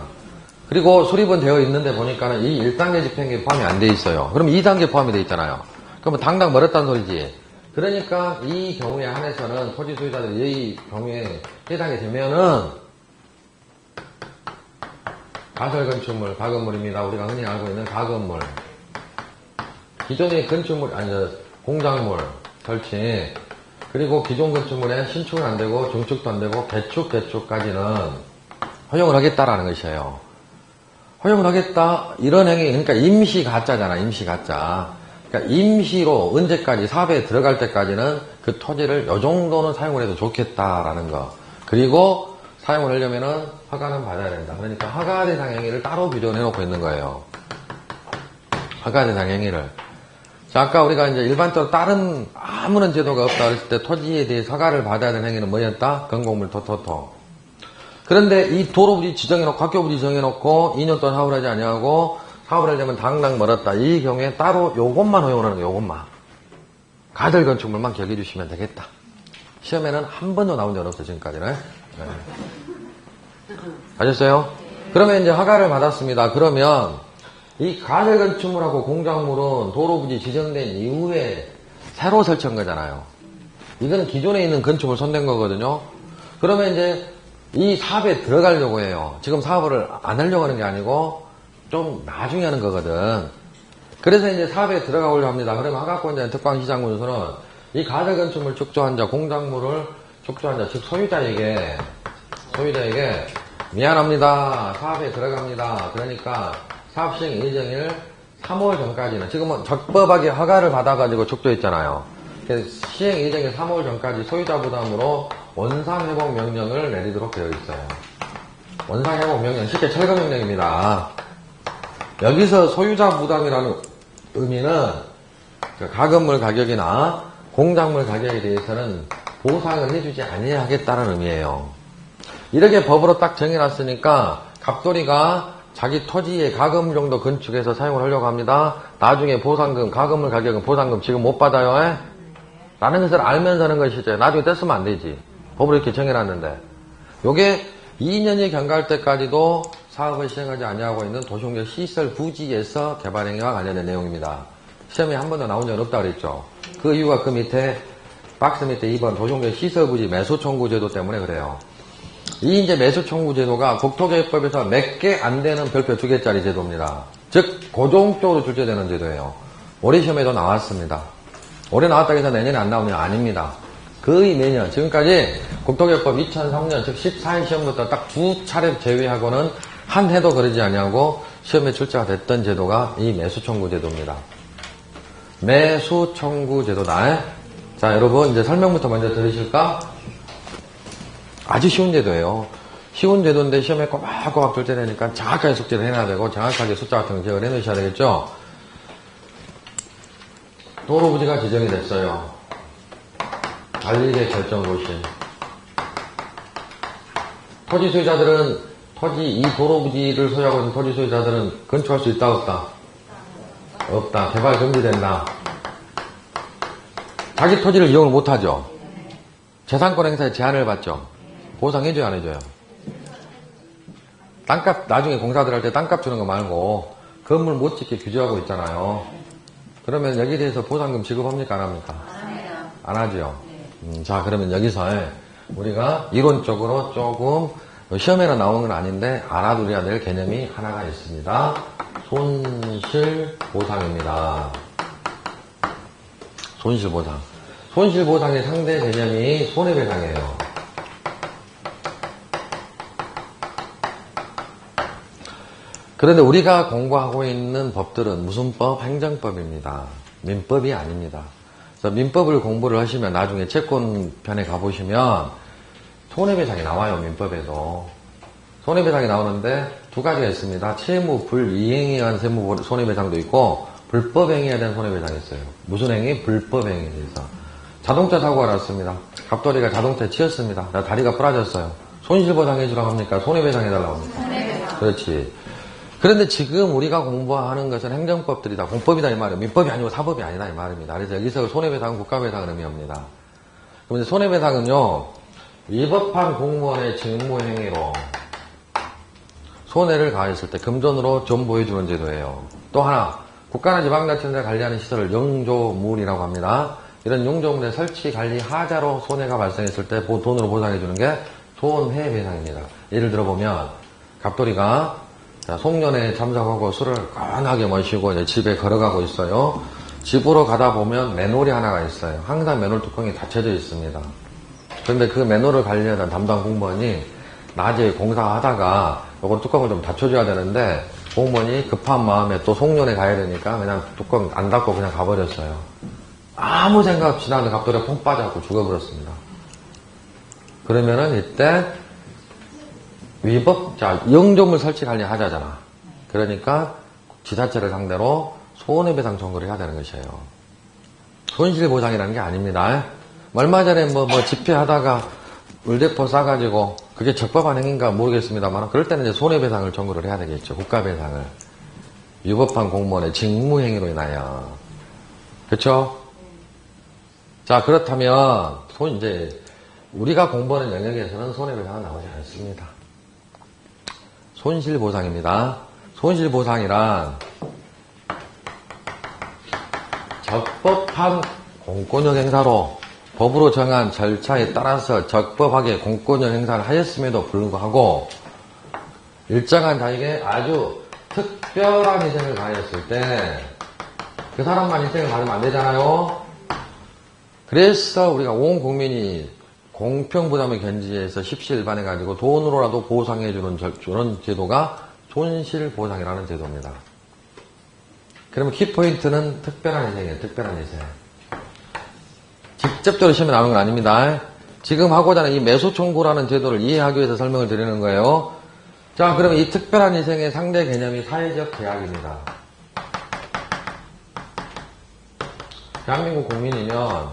그리고 수립은 되어 있는데 보니까는 이 1단계 집행계획 포함이 안 돼 있어요. 그럼 2단계 포함이 돼 있잖아요. 그러면 당당 멀었다는 소리지. 그러니까 이 경우에 한해서는 토지 소유자들이 이 경우에 해당이 되면은 가설건축물, 가건물입니다. 우리가 흔히 알고 있는 가건물. 기존의 건축물, 공작물 설치. 그리고 기존 건축물에 신축은 안 되고 증축도 안 되고 개축까지는 허용을 하겠다라는 것이에요. 허용을 하겠다. 이런 행위, 그러니까 임시 가짜잖아, 임시 가짜. 그러니까 임시로 언제까지 사업에 들어갈 때까지는 그 토지를 요 정도는 사용을 해도 좋겠다라는 거. 그리고 사용을 하려면은 허가는 받아야 된다. 그러니까 허가 대상 행위를 따로 규정해 놓고 있는 거예요. 허가 대상 행위를. 자, 아까 우리가 이제 일반적으로 다른 아무런 제도가 없다 그랬을 때 토지에 대해 허가를 받아야 되는 행위는 뭐였다? 건공물 토토토. 그런데 이 도로부지 지정해놓고 학교부지 정해놓고 2년 동안 사업을 하지 아니하고 사업을 하려면 당당 멀었다. 이 경우에 따로 요것만 허용을 하는 거예요. 요것만. 가들 건축물만 기억해 주시면 되겠다. 시험에는 한 번도 나온 적 없어요. 지금까지는. 네. 아셨어요? 그러면 이제 허가를 받았습니다. 그러면 이 가들 건축물하고 공작물은 도로부지 지정된 이후에 새로 설치한 거잖아요. 이건 기존에 있는 건축물 손댄 거거든요. 그러면 이제 이 사업에 들어가려고 해요. 지금 사업을 안 하려고 하는 게 아니고 좀 나중에 하는 거거든. 그래서 이제 사업에 들어가려고 합니다. 그러면 허가권자인 특광시장군에서는 이 가설 건축물 축조한 자, 공작물을 축조한 자, 즉 소유자에게 미안합니다. 사업에 들어갑니다. 그러니까 사업 시행 예정일 3월 전까지는 지금은 적법하게 허가를 받아가지고 축조했잖아요. 시행 예정일 3월 전까지 소유자 부담으로 원상회복 명령을 내리도록 되어 있어요. 원상회복 명령, 쉽게 철거 명령입니다. 여기서 소유자 부담이라는 의미는 가건물 가격이나 공작물 가격에 대해서는 보상을 해주지 아니하겠다는 의미예요. 이렇게 법으로 딱 정해놨으니까 갑돌이가 자기 토지에 가금 정도 건축해서 사용을 하려고 합니다. 나중에 보상금, 가건물 가격은 보상금 지금 못 받아요. 라는 것을 알면서 하는 것이죠. 나중에 뗐으면 안 되지. 법으로 이렇게 정해놨는데. 요게 2년이 경과할 때까지도 사업을 시행하지 아니하고 있는 도시공격 시설 부지에서 개발행위와 관련된 내용입니다. 시험에 한 번도 나온 적은 없다 그랬죠. 그 이유가 그 밑에 박스 밑에 2번 도시공격 시설 부지 매수 청구 제도 때문에 그래요. 이 이제 매수 청구 제도가 국토계획법에서 몇 개 안 되는 별표 2개짜리 제도입니다. 즉 고종적으로 출제되는 제도예요. 올해 시험에도 나왔습니다. 올해 나왔다고 해서 내년에 안 나오면 아닙니다. 거의 매년 지금까지 국토계획법 2003년 즉 14회 시험부터 딱 2차례 제외하고는 한 해도 그러지 아니하고 시험에 출제가 됐던 제도가 이 매수청구 제도입니다. 매수청구 제도다. 자, 여러분 이제 설명부터 먼저 들으실까? 아주 쉬운 제도예요. 쉬운 제도인데 시험에 꼬박꼬박 출제되니까 정확하게 숙제를 해놔야 되고 정확하게 숫자 같은 거 기억을 해놓으셔야 되겠죠? 도로부지가 지정이 됐어요. 관리계 결정고시. 토지 소유자들은 이 도로부지를 소유하고 있는 토지 소유자들은 건축할 수 있다 없다? 없다. 개발 금지된다. 자기 토지를 이용을 못하죠. 재산권 행사에 제한을 받죠. 보상해줘요 안 해줘요? 땅값 나중에 공사들 할 때 땅값 주는 거 말고 건물 못 짓게 규제하고 있잖아요. 그러면 여기에 대해서 보상금 지급합니까 안 합니까? 안 하죠. 자, 그러면 여기서 우리가 이론적으로 조금 시험에는 나오는 건 아닌데 알아두어야 될 개념이 하나가 있습니다. 손실보상입니다. 손실보상. 손실보상의 상대 개념이 손해배상이에요. 그런데 우리가 공부하고 있는 법들은 무슨 법? 행정법입니다. 민법이 아닙니다. 그래서 민법을 공부를 하시면 나중에 채권편에 가보시면 손해배상이 나와요. 민법에도. 손해배상이 나오는데 두 가지가 있습니다. 채무 불이행에 의한 세무 손해배상도 있고 불법 행위에 대한 손해배상이 있어요. 무슨 행위? 불법 행위에 대해서. 자동차 사고가 났습니다. 갑돌이가 자동차에 치였습니다. 다리가 부러졌어요. 손실보상 해주라고 합니까? 손해배상 해달라고 합니까? 손해배상. 그렇지. 그런데 지금 우리가 공부하는 것은 행정법들이다. 공법이다 이 말이에요. 민법이 아니고 사법이 아니다 이 말입니다. 그래서 여기서 손해배상은 국가배상을 의미합니다. 그런데 손해배상은요. 위법한 공무원의 직무행위로 손해를 가했을 때 금전으로 전보해주는 제도예요. 또 하나 국가나 지방자치단체가 관리하는 시설을 용조물이라고 합니다. 이런 용조물의 설치 관리 하자로 손해가 발생했을 때 돈으로 보상해주는 게 손해배상입니다. 예를 들어보면 갑돌이가 송년회에 참석하고 술을 건하게 마시고 이제 집에 걸어가고 있어요. 집으로 가다 보면 맨홀이 하나가 있어요. 항상 맨홀 뚜껑이 닫혀져 있습니다. 그런데 그 맨홀을 관리하던 담당 공무원이 낮에 공사하다가 이걸 뚜껑을 좀 닫혀줘야 되는데 공무원이 급한 마음에 또 송년회 가야 되니까 그냥 뚜껑 안 닫고 그냥 가버렸어요. 아무 생각 없이 나는 갑돌이가 펑 빠져갖고 죽어버렸습니다. 그러면은 이때 위법자, 영조물 설치 관리 하자잖아. 그러니까 지자체를 상대로 손해배상 청구를 해야 되는 것이에요. 손실보상이라는 게 아닙니다. 얼마 전에 뭐 집회하다가 물대포 싸가지고 그게 적법한 행위인가 모르겠습니다만 그럴 때는 이제 손해배상을 청구를 해야 되겠죠. 국가배상을. 위법한 공무원의 직무행위로 인하여. 그렇죠? 자, 그렇다면 이제 우리가 공부하는 영역에서는 손해배상은 나오지 않습니다. 손실보상입니다. 손실보상이란 적법한 공권력 행사로 법으로 정한 절차에 따라서 적법하게 공권력 행사를 하였음에도 불구하고 일정한 자에게 아주 특별한 희생을 가했을 때 그 사람만 희생을 받으면 안 되잖아요. 그래서 우리가 온 국민이 공평부담을 견지해서 십시일반해가지고 돈으로라도 보상해주는 저런 제도가 손실보상이라는 제도입니다. 그러면 키포인트는 특별한 희생이에요. 특별한 희생. 직접적으로 시험에 나오는 건 아닙니다. 지금 하고자 하는 이 매수청구라는 제도를 이해하기 위해서 설명을 드리는 거예요. 자, 그러면 이 특별한 희생의 상대 개념이 사회적 제약입니다. 대한민국 국민이면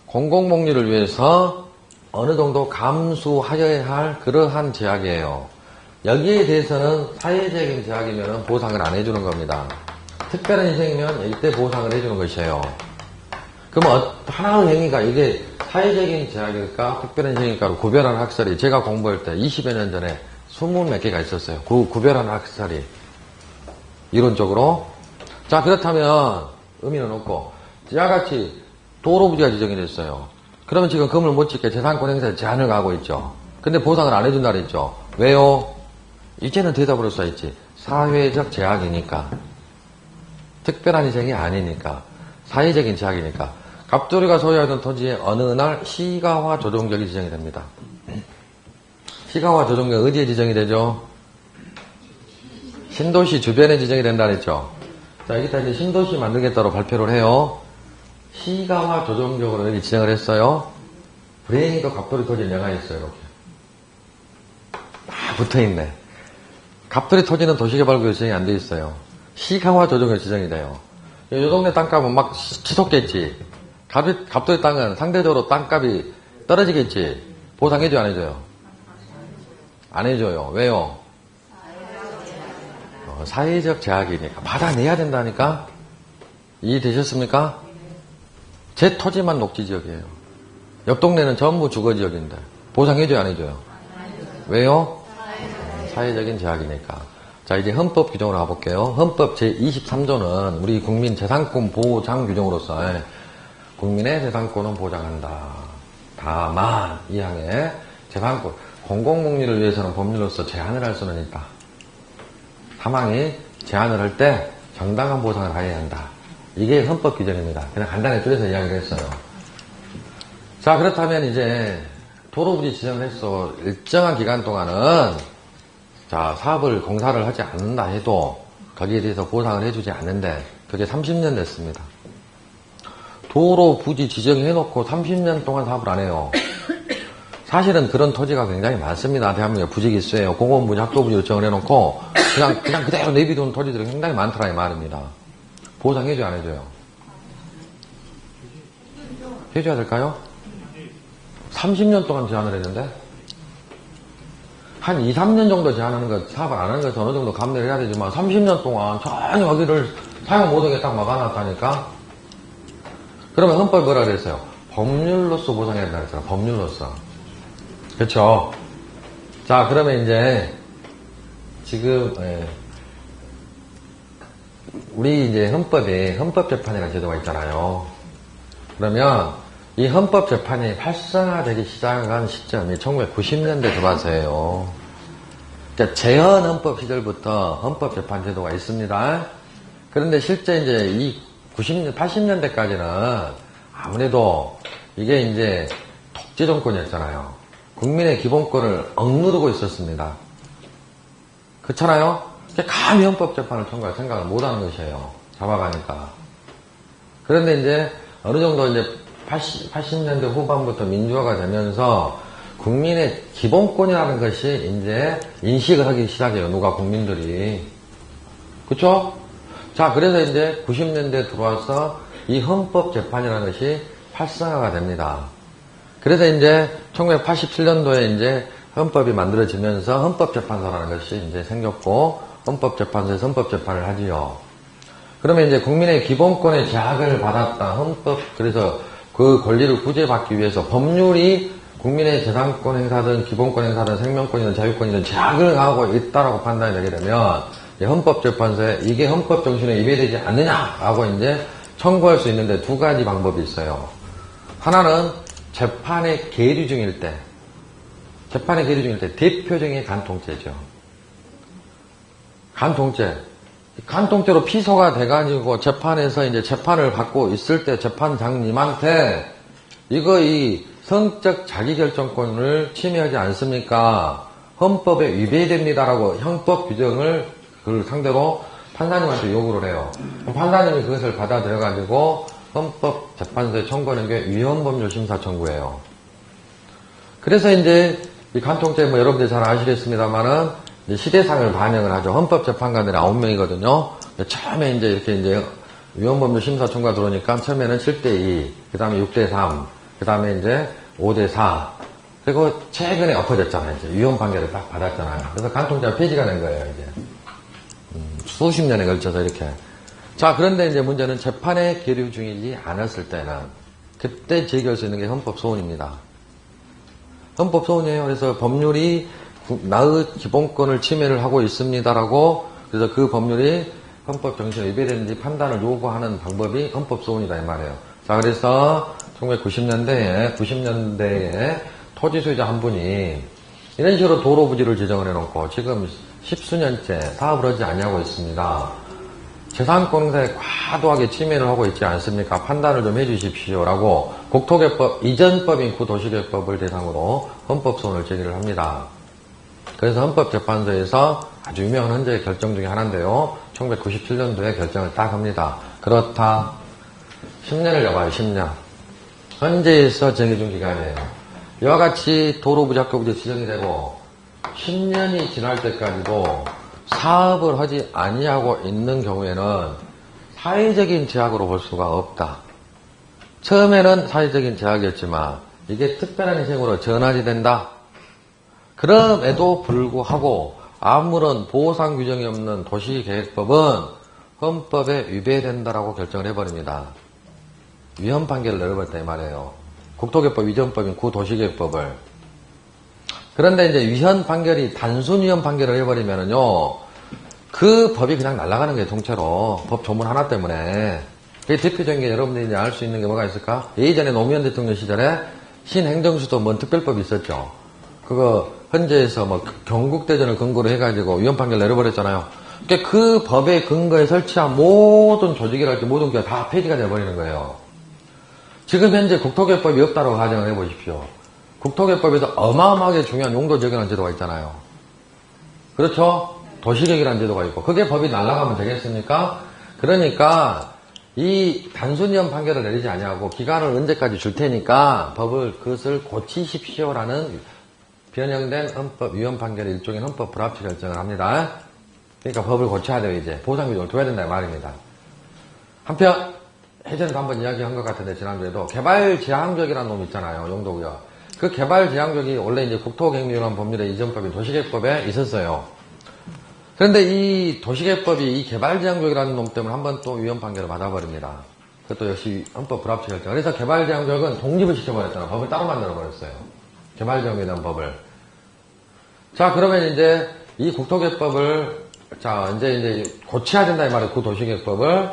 공공복리를 위해서 어느 정도 감수하여야 할 그러한 제약이에요. 여기에 대해서는 사회적인 제약이면 보상을 안 해주는 겁니다. 특별한 희생이면 이때 보상을 해주는 것이에요. 그러면 하나의 행위가 이게 사회적인 제약일까 특별한 행위일까를 구별하는 학설이 제가 공부할 때 20여 년 전에 20몇 개가 있었어요. 구별하는 학설이 이론적으로. 자, 그렇다면 의미는 없고 이와 같이 도로부지가 지정이 됐어요. 그러면 지금 건물 못 짓게 재산권 행사에 제한을 가하고 있죠. 근데 보상을 안 해준다 그랬죠. 왜요? 이제는 대답을 할 수 있지. 사회적 제약이니까. 특별한 희생이 아니니까. 사회적인 제약이니까. 갑돌이가 소유하던 토지에 어느 날 시가와 조정격이 지정이 됩니다. 시가와 조정격 어디에 지정이 되죠? 신도시 주변에 지정이 된다 그랬죠. 자, 여기다 이제 신도시 만들겠다고 발표를 해요. 시가와 조정격으로 여기 지정을 했어요. 불행히도 갑돌이 토지에 내가 있어요. 이렇게. 다 붙어있네. 갑돌이 토지는 도시개발구역 지정이 안 돼 있어요. 시가와 조정격 지정이 돼요. 요 동네 땅값은 막 치솟겠지. 갑돌이 땅은 상대적으로 땅값이 떨어지겠지. 보상해줘요, 안 해줘요? 안 해줘요. 왜요? 사회적 제약이니까. 받아내야 된다니까? 이해되셨습니까? 제 토지만 녹지지역이에요. 옆 동네는 전부 주거지역인데. 보상해줘요, 안 해줘요? 왜요? 사회적인 제약이니까. 자, 이제 헌법 규정으로 가볼게요. 헌법 제23조는 우리 국민 재산권 보장 규정으로서 국민의 재산권은 보장한다. 다만 이 항에 재산권, 공공복리를 위해서는 법률로서 제한을 할 수는 있다. 사망이 제한을 할 때 정당한 보상을 가해야 한다. 이게 헌법 규정입니다. 그냥 간단히 줄여서 이야기를 했어요. 자, 그렇다면 이제 도로부지 지정을 했어. 일정한 기간 동안은 자, 자, 사업을 공사를 하지 않는다 해도 거기에 대해서 보상을 해주지 않는데 그게 30년 됐습니다. 도로 부지 지정해놓고 30년 동안 사업을 안 해요. 사실은 그런 토지가 굉장히 많습니다. 대한민국에 부지기수예요. 공원부지, 학도부지 요청을 해놓고 그냥 그대로 내비두는 토지들이 굉장히 많더라 이 말입니다. 보상해줘야 안 해줘요? 해줘야 될까요? 30년 동안 제한을 했는데 한 2, 3년 정도 제한하는 것, 사업을 안 하는 것은 어느 정도 감내를 해야 되지만 30년 동안 전혀 여기를 사용 못하게 딱 막아놨다니까. 그러면 헌법이 뭐라 그랬어요? 법률로서 보상해야 된다 그랬잖아. 법률로서. 그렇죠? 자, 그러면 이제 지금 우리 이제 헌법에 헌법재판이라는 제도가 있잖아요. 그러면 이 헌법재판이 활성화되기 시작한 시점이 1990년대 들어와서예요. 그러니까 재헌헌법 시절부터 헌법재판 제도가 있습니다. 그런데 실제 이제 이 80년대까지는 아무래도 이게 이제 독재 정권이었잖아요. 국민의 기본권을 억누르고 있었습니다. 그렇잖아요? 감히 헌법재판을 청구할 생각을 못 하는 것이에요. 잡아가니까. 그런데 이제 어느 정도 이제 80년대 후반부터 민주화가 되면서 국민의 기본권이라는 것이 이제 인식을 하기 시작해요. 누가 국민들이. 그쵸? 자, 그래서 이제 90년대에 들어와서 이 헌법재판이라는 것이 활성화가 됩니다. 그래서 이제 1987년도에 이제 헌법이 만들어지면서 헌법재판소라는 것이 이제 생겼고, 헌법재판소에서 헌법재판을 하지요. 그러면 이제 국민의 기본권의 제약을 받았다. 헌법, 그래서 그 권리를 구제받기 위해서 법률이 국민의 재산권 행사든 기본권 행사든 생명권이든 자유권이든 제약을 하고 있다라고 판단이 되게 되면 헌법재판소에 이게 헌법 정신에 위배되지 않느냐라고 이제 청구할 수 있는데 두 가지 방법이 있어요. 하나는 재판의 계류 중일 때, 대표적인 게 간통죄죠. 간통죄로 피소가 돼가지고 재판에서 이제 재판을 받고 있을 때 재판장님한테 이 성적 자기결정권을 침해하지 않습니까? 헌법에 위배됩니다라고 형법 규정을 그 상대로 판사님한테 요구를 해요. 판사님이 그것을 받아들여가지고 헌법재판소에 청구하는 게 위헌법률 심사 청구예요. 그래서 이제 이 간통죄 여러분들이 잘 아시겠습니다만은 시대상을 반영을 하죠. 헌법재판관들이 9명이거든요. 처음에 이제 이렇게 이제 위헌법률 심사 청구가 들어오니까 처음에는 7대2, 그 다음에 6대3, 그 다음에 이제 5대4, 그리고 최근에 엎어졌잖아요. 이제 위헌 판결을 딱 받았잖아요. 그래서 간통죄가 폐지가 된 거예요, 이제. 수십 년에 걸쳐서 이렇게. 자, 그런데 이제 문제는 재판에 계류 중이지 않았을 때는 그때 제기할 수 있는 게 헌법소원입니다. 헌법소원이에요. 그래서 법률이 나의 기본권을 침해를 하고 있습니다라고, 그래서 그 법률이 헌법 정신에 위배되는지 판단을 요구하는 방법이 헌법소원이다 이 말이에요. 자, 그래서 1990년대에 토지 소유자 한 분이 이런 식으로 도로 부지를 지정을 해놓고 지금 10수년째 사업을 하지 않냐고 있습니다. 재산권 행사에 과도하게 침해를 하고 있지 않습니까? 판단을 좀 해주십시오라고 국토개법 이전법인 구도시개법을 대상으로 헌법소원을 제기를 합니다. 그래서 헌법재판소에서 아주 유명한 헌재의 결정 중에 하나인데요. 1997년도에 결정을 딱 합니다. 그렇다. 10년을 여봐요. 10년. 헌재에서 정해준 기간이에요. 이와 같이 도로부지, 학교부지 지정이 되고 10년이 지날 때까지도 사업을 하지 아니하고 있는 경우에는 사회적인 제약으로 볼 수가 없다. 처음에는 사회적인 제약이었지만 이게 특별한 희생으로 전환이 된다. 그럼에도 불구하고 아무런 보상 규정이 없는 도시계획법은 헌법에 위배된다라고 결정을 해버립니다. 위헌 판결을 내려버렸다 이 말이에요. 국토개법 이전법인 구도시계획법을. 그런데 이제 위헌 판결이 단순 위헌 판결을 해버리면은요, 그 법이 그냥 날아가는 거예요, 통째로. 법 조문 하나 때문에. 그게 대표적인 게 여러분들이 이제 알 수 있는 게 뭐가 있을까? 예전에 노무현 대통령 시절에 신행정수도 특별법이 있었죠. 그거 헌재에서 경국대전을 근거로 해가지고 위헌 판결 내려버렸잖아요. 그러니까 그 법의 근거에 설치한 모든 조직이랄지 모든 게 다 폐지가 돼버리는 거예요. 지금 현재 국토개법이 없다고 가정을 해보십시오. 국토개법에서 어마어마하게 중요한 용도 적용한 제도가 있잖아요. 그렇죠? 도시계획이라는 제도가 있고 그게 법이 날아가면 되겠습니까? 그러니까 이 단순위헌 판결을 내리지 아니하고 기간을 언제까지 줄 테니까 법을 그것을 고치십시오라는 변형된 헌법 위헌 판결의 일종의 헌법 불합치 결정을 합니다. 그러니까 법을 고쳐야 돼요. 이제 보상규정을 둬야 된다 이 말입니다. 한편 예전에도 한번 이야기한 것 같은데 지난주에도 개발지향적이라는 놈 있잖아요. 용도구역. 그 개발지향적이 원래 이제 국토계획률원 법률의 이전법인 도시계획법에 있었어요. 그런데 이 도시계획법이 이 개발지향적이라는 놈 때문에 한번 또 위헌 판결을 받아버립니다. 그것도 역시 헌법 불합치 결정. 그래서 개발지향적은 독립을 시켜버렸잖아요. 법을 따로 만들어버렸어요. 개발지향에 대한 법을. 자, 그러면 이제 이 국토계획법을 자, 이제 고쳐야 된다 이 말이에요. 그 도시계획법을.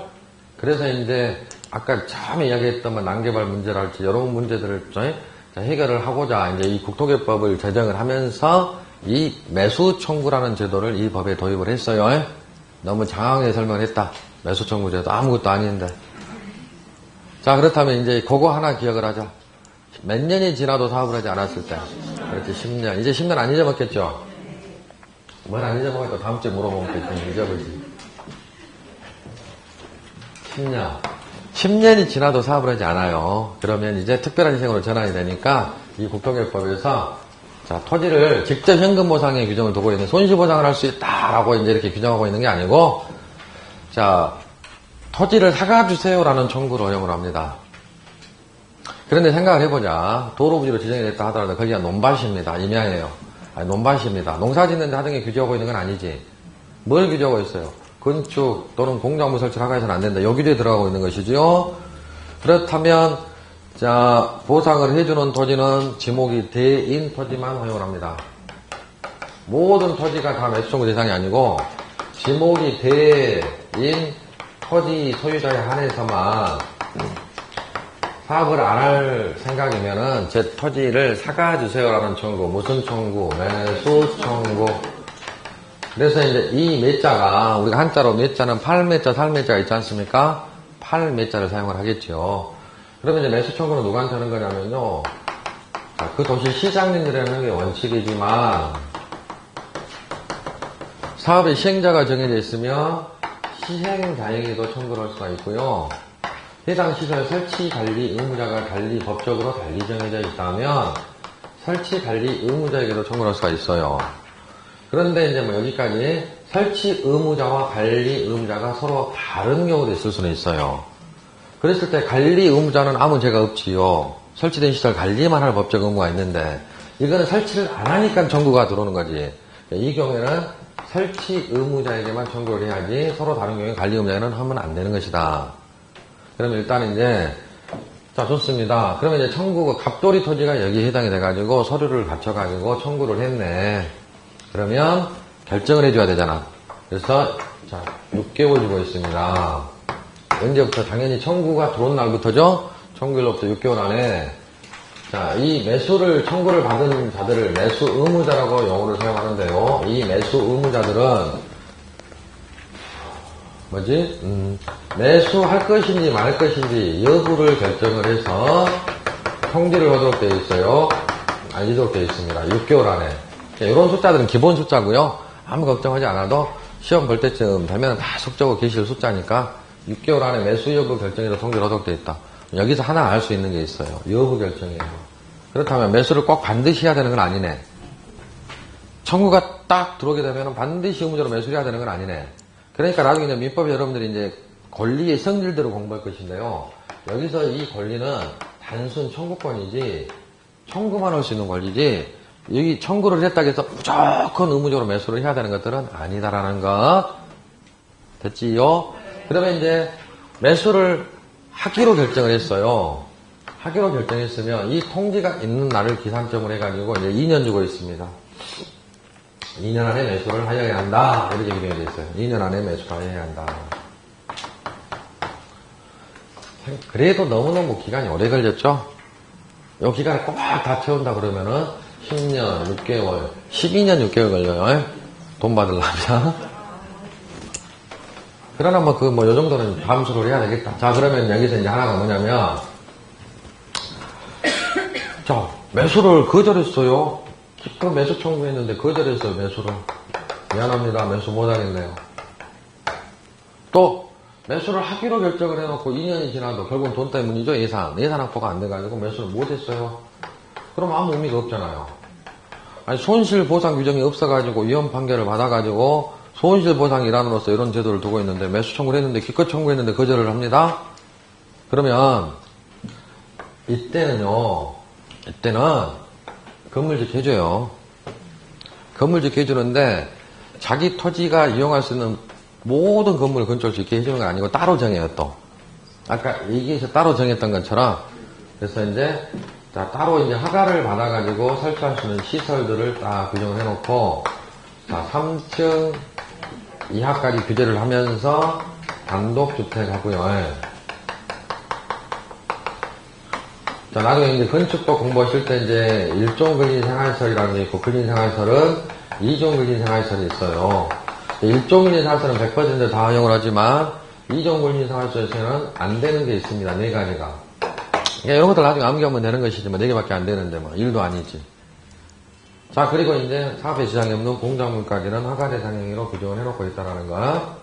그래서 이제 아까 처음에 이야기했던 난개발 문제랄지 여러 문제들을 해결을 하고자 이제 이 국토계획법을 제정을 하면서 이 매수 청구라는 제도를 이 법에 도입을 했어요. 너무 장황하게 설명을 했다. 매수 청구 제도 아무것도 아닌데. 자, 그렇다면 이제 그거 하나 기억을 하자. 몇 년이 지나도 사업을 하지 않았을 때. 그렇지, 10년. 이제 10년 안 잊어먹겠죠? 뭘 안 잊어먹을까? 다음 주에 물어보면 좀 잊어버리지. 10년. 10년이 지나도 사업을 하지 않아요. 그러면 이제 특별한 희생으로 전환이 되니까 이 국토계획법에서 자, 토지를 직접 현금 보상의 규정을 두고 있는 손실보상을 할 수 있다라고 이제 이렇게 규정하고 있는 게 아니고 자, 토지를 사가주세요라는 청구를 허용을 합니다. 그런데 생각을 해보자. 도로부지로 지정이 됐다 하더라도 거기가 논밭입니다. 임야예요. 아니, 논밭입니다. 농사 짓는데 하등에 규정하고 있는 건 아니지. 뭘 규정하고 있어요? 건축 또는 공작물 설치를 하가해서는 안 된다. 여기에 들어가고 있는 것이죠. 그렇다면 자, 보상을 해주는 토지는 지목이 대인 토지만 허용을 합니다. 모든 토지가 다 매수청구 대상이 아니고 지목이 대인 토지 소유자에 한해서만 사업을 안 할 생각이면은 제 토지를 사가주세요라는 청구. 무슨 청구? 매수 청구. 그래서 이제 이 매자가 우리가 한자로 매자는 팔매자, 살매자가 있지 않습니까? 팔매자를 사용을 하겠죠. 그러면 이제 매수 청구는 누구한테 하는 거냐면요. 자, 그 도시 시장님들이라는 게 원칙이지만 사업의 시행자가 정해져 있으면 시행자에게도 청구를 할 수가 있고요. 해당 시설 설치 관리 의무자가 법적으로 달리 정해져 있다면 설치 관리 의무자에게도 청구를 할 수가 있어요. 그런데 이제 뭐 여기까지 설치 의무자와 관리 의무자가 서로 다른 경우도 있을 수는 있어요. 그랬을 때 관리 의무자는 아무 죄가 없지요. 설치된 시설 관리만 할 법적 의무가 있는데 이거는 설치를 안 하니까 청구가 들어오는 거지. 이 경우에는 설치 의무자에게만 청구를 해야지 서로 다른 경우에 관리 의무자에게는 하면 안 되는 것이다. 그러면 일단 이제 자, 좋습니다. 그러면 이제 청구 갑돌이 토지가 여기에 해당이 돼가지고 서류를 갖춰가지고 청구를 했네. 그러면 결정을 해줘야 되잖아. 그래서 자, 6개월 주고 있습니다. 언제부터? 당연히 청구가 들어온 날부터죠. 청구일로부터 6개월 안에 자, 이 매수를 청구를 받은 자들을 매수 의무자라고 용어를 사용하는데요. 이 매수 의무자들은 뭐지? 매수할 것인지 말 것인지 여부를 결정을 해서 통지를 하도록 되어 있어요. 알리도록 되어 있습니다. 6개월 안에. 이런 숫자들은 기본 숫자고요. 아무 걱정하지 않아도 시험 볼 때쯤 되면 다 속적으로 계실 숫자니까 6개월 안에 매수 여부 결정해서 통지를 하도록 되어 있다. 여기서 하나 알 수 있는 게 있어요. 여부 결정이에요. 그렇다면 매수를 꼭 반드시 해야 되는 건 아니네. 청구가 딱 들어오게 되면 반드시 의무자로 매수를 해야 되는 건 아니네. 그러니까 나중에 이제 민법에 여러분들이 이제 권리의 성질대로 공부할 것인데요. 여기서 이 권리는 단순 청구권이지, 청구만 할 수 있는 권리지, 여기 청구를 했다고 해서 무조건 의무적으로 매수를 해야 되는 것들은 아니다라는 것. 됐지요? 그러면 이제 매수를 하기로 결정을 했어요. 하기로 결정했으면 이 통지가 있는 날을 기산점으로 해가지고 이제 2년 주고 있습니다. 2년 안에 매수를 하여야 한다. 이렇게 규정이 되어 있어요. 2년 안에 매수를 하여야 한다. 그래도 너무너무 기간이 오래 걸렸죠? 이 기간을 꼭 다 채운다 그러면은 10년, 6개월, 12년, 6개월 걸려요. 돈 받으려면. 그러나 뭐 요 정도는 감수를 해야 되겠다. 자, 그러면 여기서 이제 하나가 뭐냐면, 자, 매수를 거절했어요. 기껏 매수 청구했는데 거절했어요, 매수를. 미안합니다. 매수 못하겠네요. 또 매수를 하기로 결정을 해놓고 2년이 지나도 결국은 돈 때문이죠. 예산 확보가 안 돼가지고 매수를 못했어요. 그럼 아무 의미가 없잖아요. 아니 손실보상 규정이 없어가지고 위헌 판결을 받아가지고 손실보상 일환으로서 이런 제도를 두고 있는데 매수 청구를 했는데 기껏 청구했는데 거절을 합니다. 그러면 이때는 건물직 해줘요. 건물직 해주는데 자기 토지가 이용할 수 있는 모든 건물을 건축할 수 있게 해주는 건 아니고 따로 정해요. 또 아까 얘기해서 따로 정했던 것처럼 그래서 이제 따로 이제 허가를 받아가지고 설치할 수 있는 시설들을 딱 규정을 해놓고 3층 이하까지 규제를 하면서 단독주택 하고요. 나중에 이제 건축도 공부하실 때 이제 1종 근린생활시설이라는 게 있고 근린생활시설은 2종 근린생활시설이 있어요. 1종 근린생활시설은 100% 다 허용을 하지만 2종 근린생활시설에서는 안 되는 게 있습니다. 4가지가. 그러니까 이런 것들 나중에 암기하면 되는 것이지 뭐 4개밖에 안 되는데 뭐 일도 아니지. 자, 그리고 이제 사업의 지장이 없는 공작물까지는 허가 대상 행위로 규정을 해놓고 있다는 거.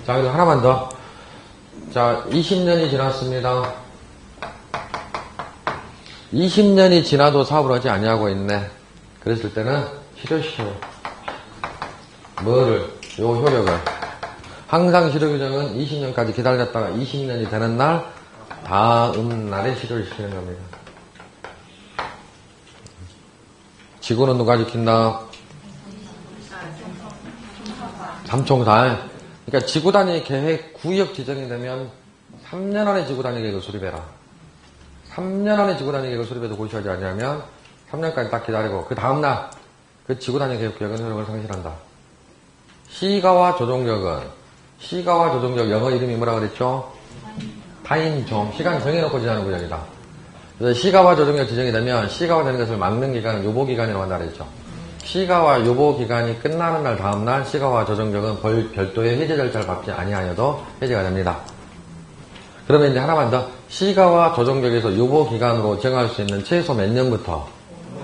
자, 그리고 하나만 더. 자, 20년이 지났습니다. 20년이 지나도 사업을 하지 아니하고 있네. 그랬을 때는 실효시켜요. 뭐를? 요 효력을. 항상 실효 규정은 20년까지 기다렸다가 20년이 되는 날, 다음 날에 실효를 시키는 겁니다. 지구는 누가 지킨다? 삼총사에. 그러니까 지구단위 계획 구역 지정이 되면 3년 안에 지구단위 계획을 수립해라. 3년 안에 지구단위 계획을 수립해서 고시하지 않으면 3년까지 딱 기다리고 그 다음날 그 지구단위 계획 구역은 효력을 상실한다. 시가와 조정력은 시가와 조정력 영어 이름이 뭐라 그랬죠? 타임종. 시간 정해놓고 지정하는 구역이다. 그래서 시가와 조정력 지정이 되면 시가화 되는 것을 막는 기간은 요보기간이라고 한다 그랬죠. 시가와 요보기간이 끝나는 날 다음날 시가와 조정력은 별도의 해제 절차를 밟지 아니하여도 해제가 됩니다. 그러면 이제 하나만 더. 시가와 조정력에서 요보기간으로 정할 수 있는 최소 몇 년부터?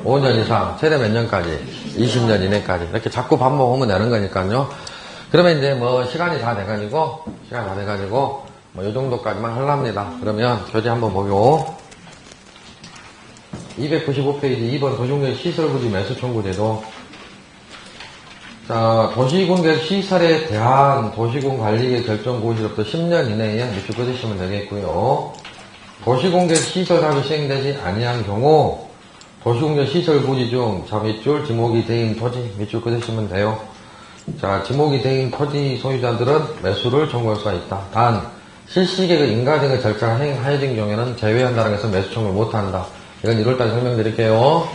5년 이상, 최대 몇 년까지? 20년 이내까지. 이렇게 자꾸 반복하면 되는 거니까요. 그러면 이제 뭐 시간이 다 돼가지고 뭐 요 정도까지만 하랍니다. 그러면 교재 한번 보고 295페이지 2번 도시공격 시설부지 매수 청구제도. 자, 도시공격 시설에 대한 도시공 관리계 결정 고시로부터 10년 이내에 밑줄 긋으시면 되겠고요. 도시공격 시설 사업이 시행되지 아니한 경우 도시공격 시설 부지 중 밑줄 지목이 되인 토지 밑줄 긋으시면 돼요. 자, 지목이 되인 토지 소유자들은 매수를 청구할 수가 있다. 단 실시계획 인가등의 절차가 행하여진 경우에는 제외한다는 것은 매수 청구를 못한다. 이건 1월달에 설명드릴게요.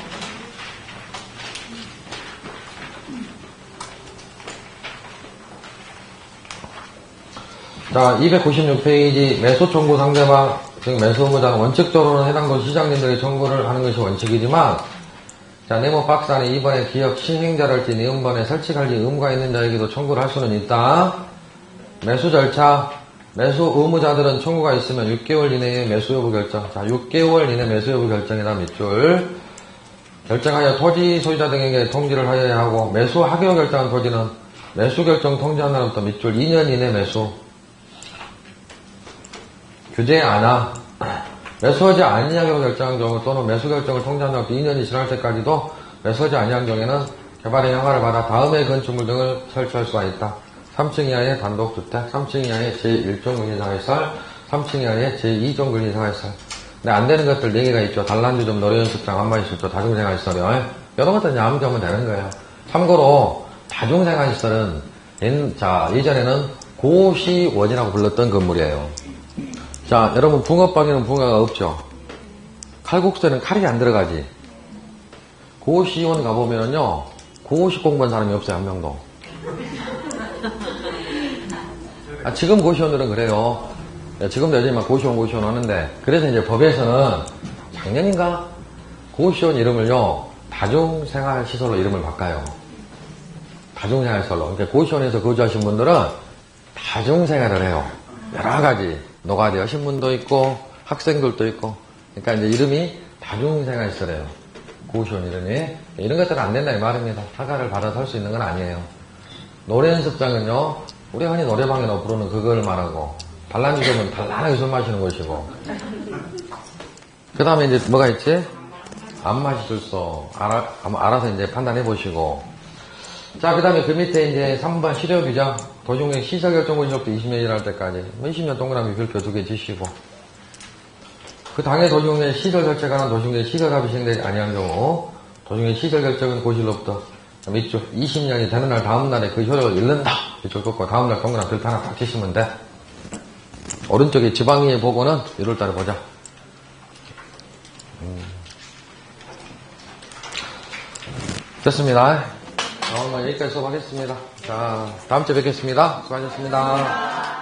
자, 296페이지 매수 청구 상대방, 즉 매수 의무자는 원칙적으로는 해당 도시 시장님들의 청구를 하는 것이 원칙이지만, 자, 네모 박스 안에 2번에 기업 시행자랄지 네음번에 설치 관리 의무가 있는 자에게도 청구를 할 수는 있다. 매수 절차, 매수 의무자들은 청구가 있으면 6개월 이내에 매수 여부 결정. 자, 6개월 이내 매수 여부 결정이다 밑줄. 결정하여 토지 소유자 등에게 통지를 하여야 하고, 매수 하기로 결정한 토지는 매수 결정 통지한 날부터 밑줄 2년 이내 매수. 규제 안하. 매수하지 아니하기로 결정한 경우 또는 매수 결정을 통지한 날부터 2년이 지날 때까지도 매수하지 아니한 경우에는 개발의 허가를 받아 다음의 건축물 등을 설치할 수가 있다. 3층 이하의 단독주택, 3층 이하의 제1종 근린생활시설, 3층 이하의 제2종 근린생활시설. 근데 안 되는 것들 4개가 있죠. 단란주점, 노래연습장, 안마의실조, 다중생활시설이요. 이런 것들 이제 암기하면 되는 거예요. 참고로 다중생활시설은 예전에는 고시원이라고 불렀던 건물이에요. 자, 여러분 붕어빵에는 붕어가 없죠. 칼국수에는 칼이 안 들어가지. 고시원 가보면은요, 고시 공부한 사람이 없어요, 한 명도. 지금 고시원들은 그래요. 지금도 요즘에 막 고시원 하는데, 그래서 이제 법에서는 작년인가 고시원 이름을요, 다중생활시설로 이름을 바꿔요. 다중생활시설로. 그러니까 고시원에서 거주하신 분들은 다중생활을 해요. 여러 가지. 노가리 하신 분도 있고, 학생들도 있고. 그러니까 이제 이름이 다중생활시설이에요. 고시원 이러니 이런 것들은 안 된다 이 말입니다. 허가를 받아서 할 수 있는 건 아니에요. 노래 연습장은요, 우리 흔히 노래방에서 부르는 그걸 말하고, 단란주점은 단란하게 술 마시는 곳이고, 그 다음에 이제 뭐가 있지? 안 마실 수 알아서 이제 판단해 보시고. 자, 그 다음에 그 밑에 이제 3번 시력이죠. 도시공경 시설결정고시로부터 20년일 할 때까지. 20년 동그라미 별표 2개 지시고. 그 당해 도시공경 시설결정에 관한 도시공경 시설값이 시행되지 아니한 경우, 도시공경 시설결정은 고시로부터 밑줄 20년이 되는 날 다음 날에 그 효력을 잃는다. 밑줄 긋고 다음 날 동그라미 별표 하나 딱 치시면 돼. 오른쪽에 지방위에 보고는 1월 달에 보자. 됐습니다. 오늘 여기까지 수업하겠습니다. 자, 다음 주에 뵙겠습니다. 수고하셨습니다.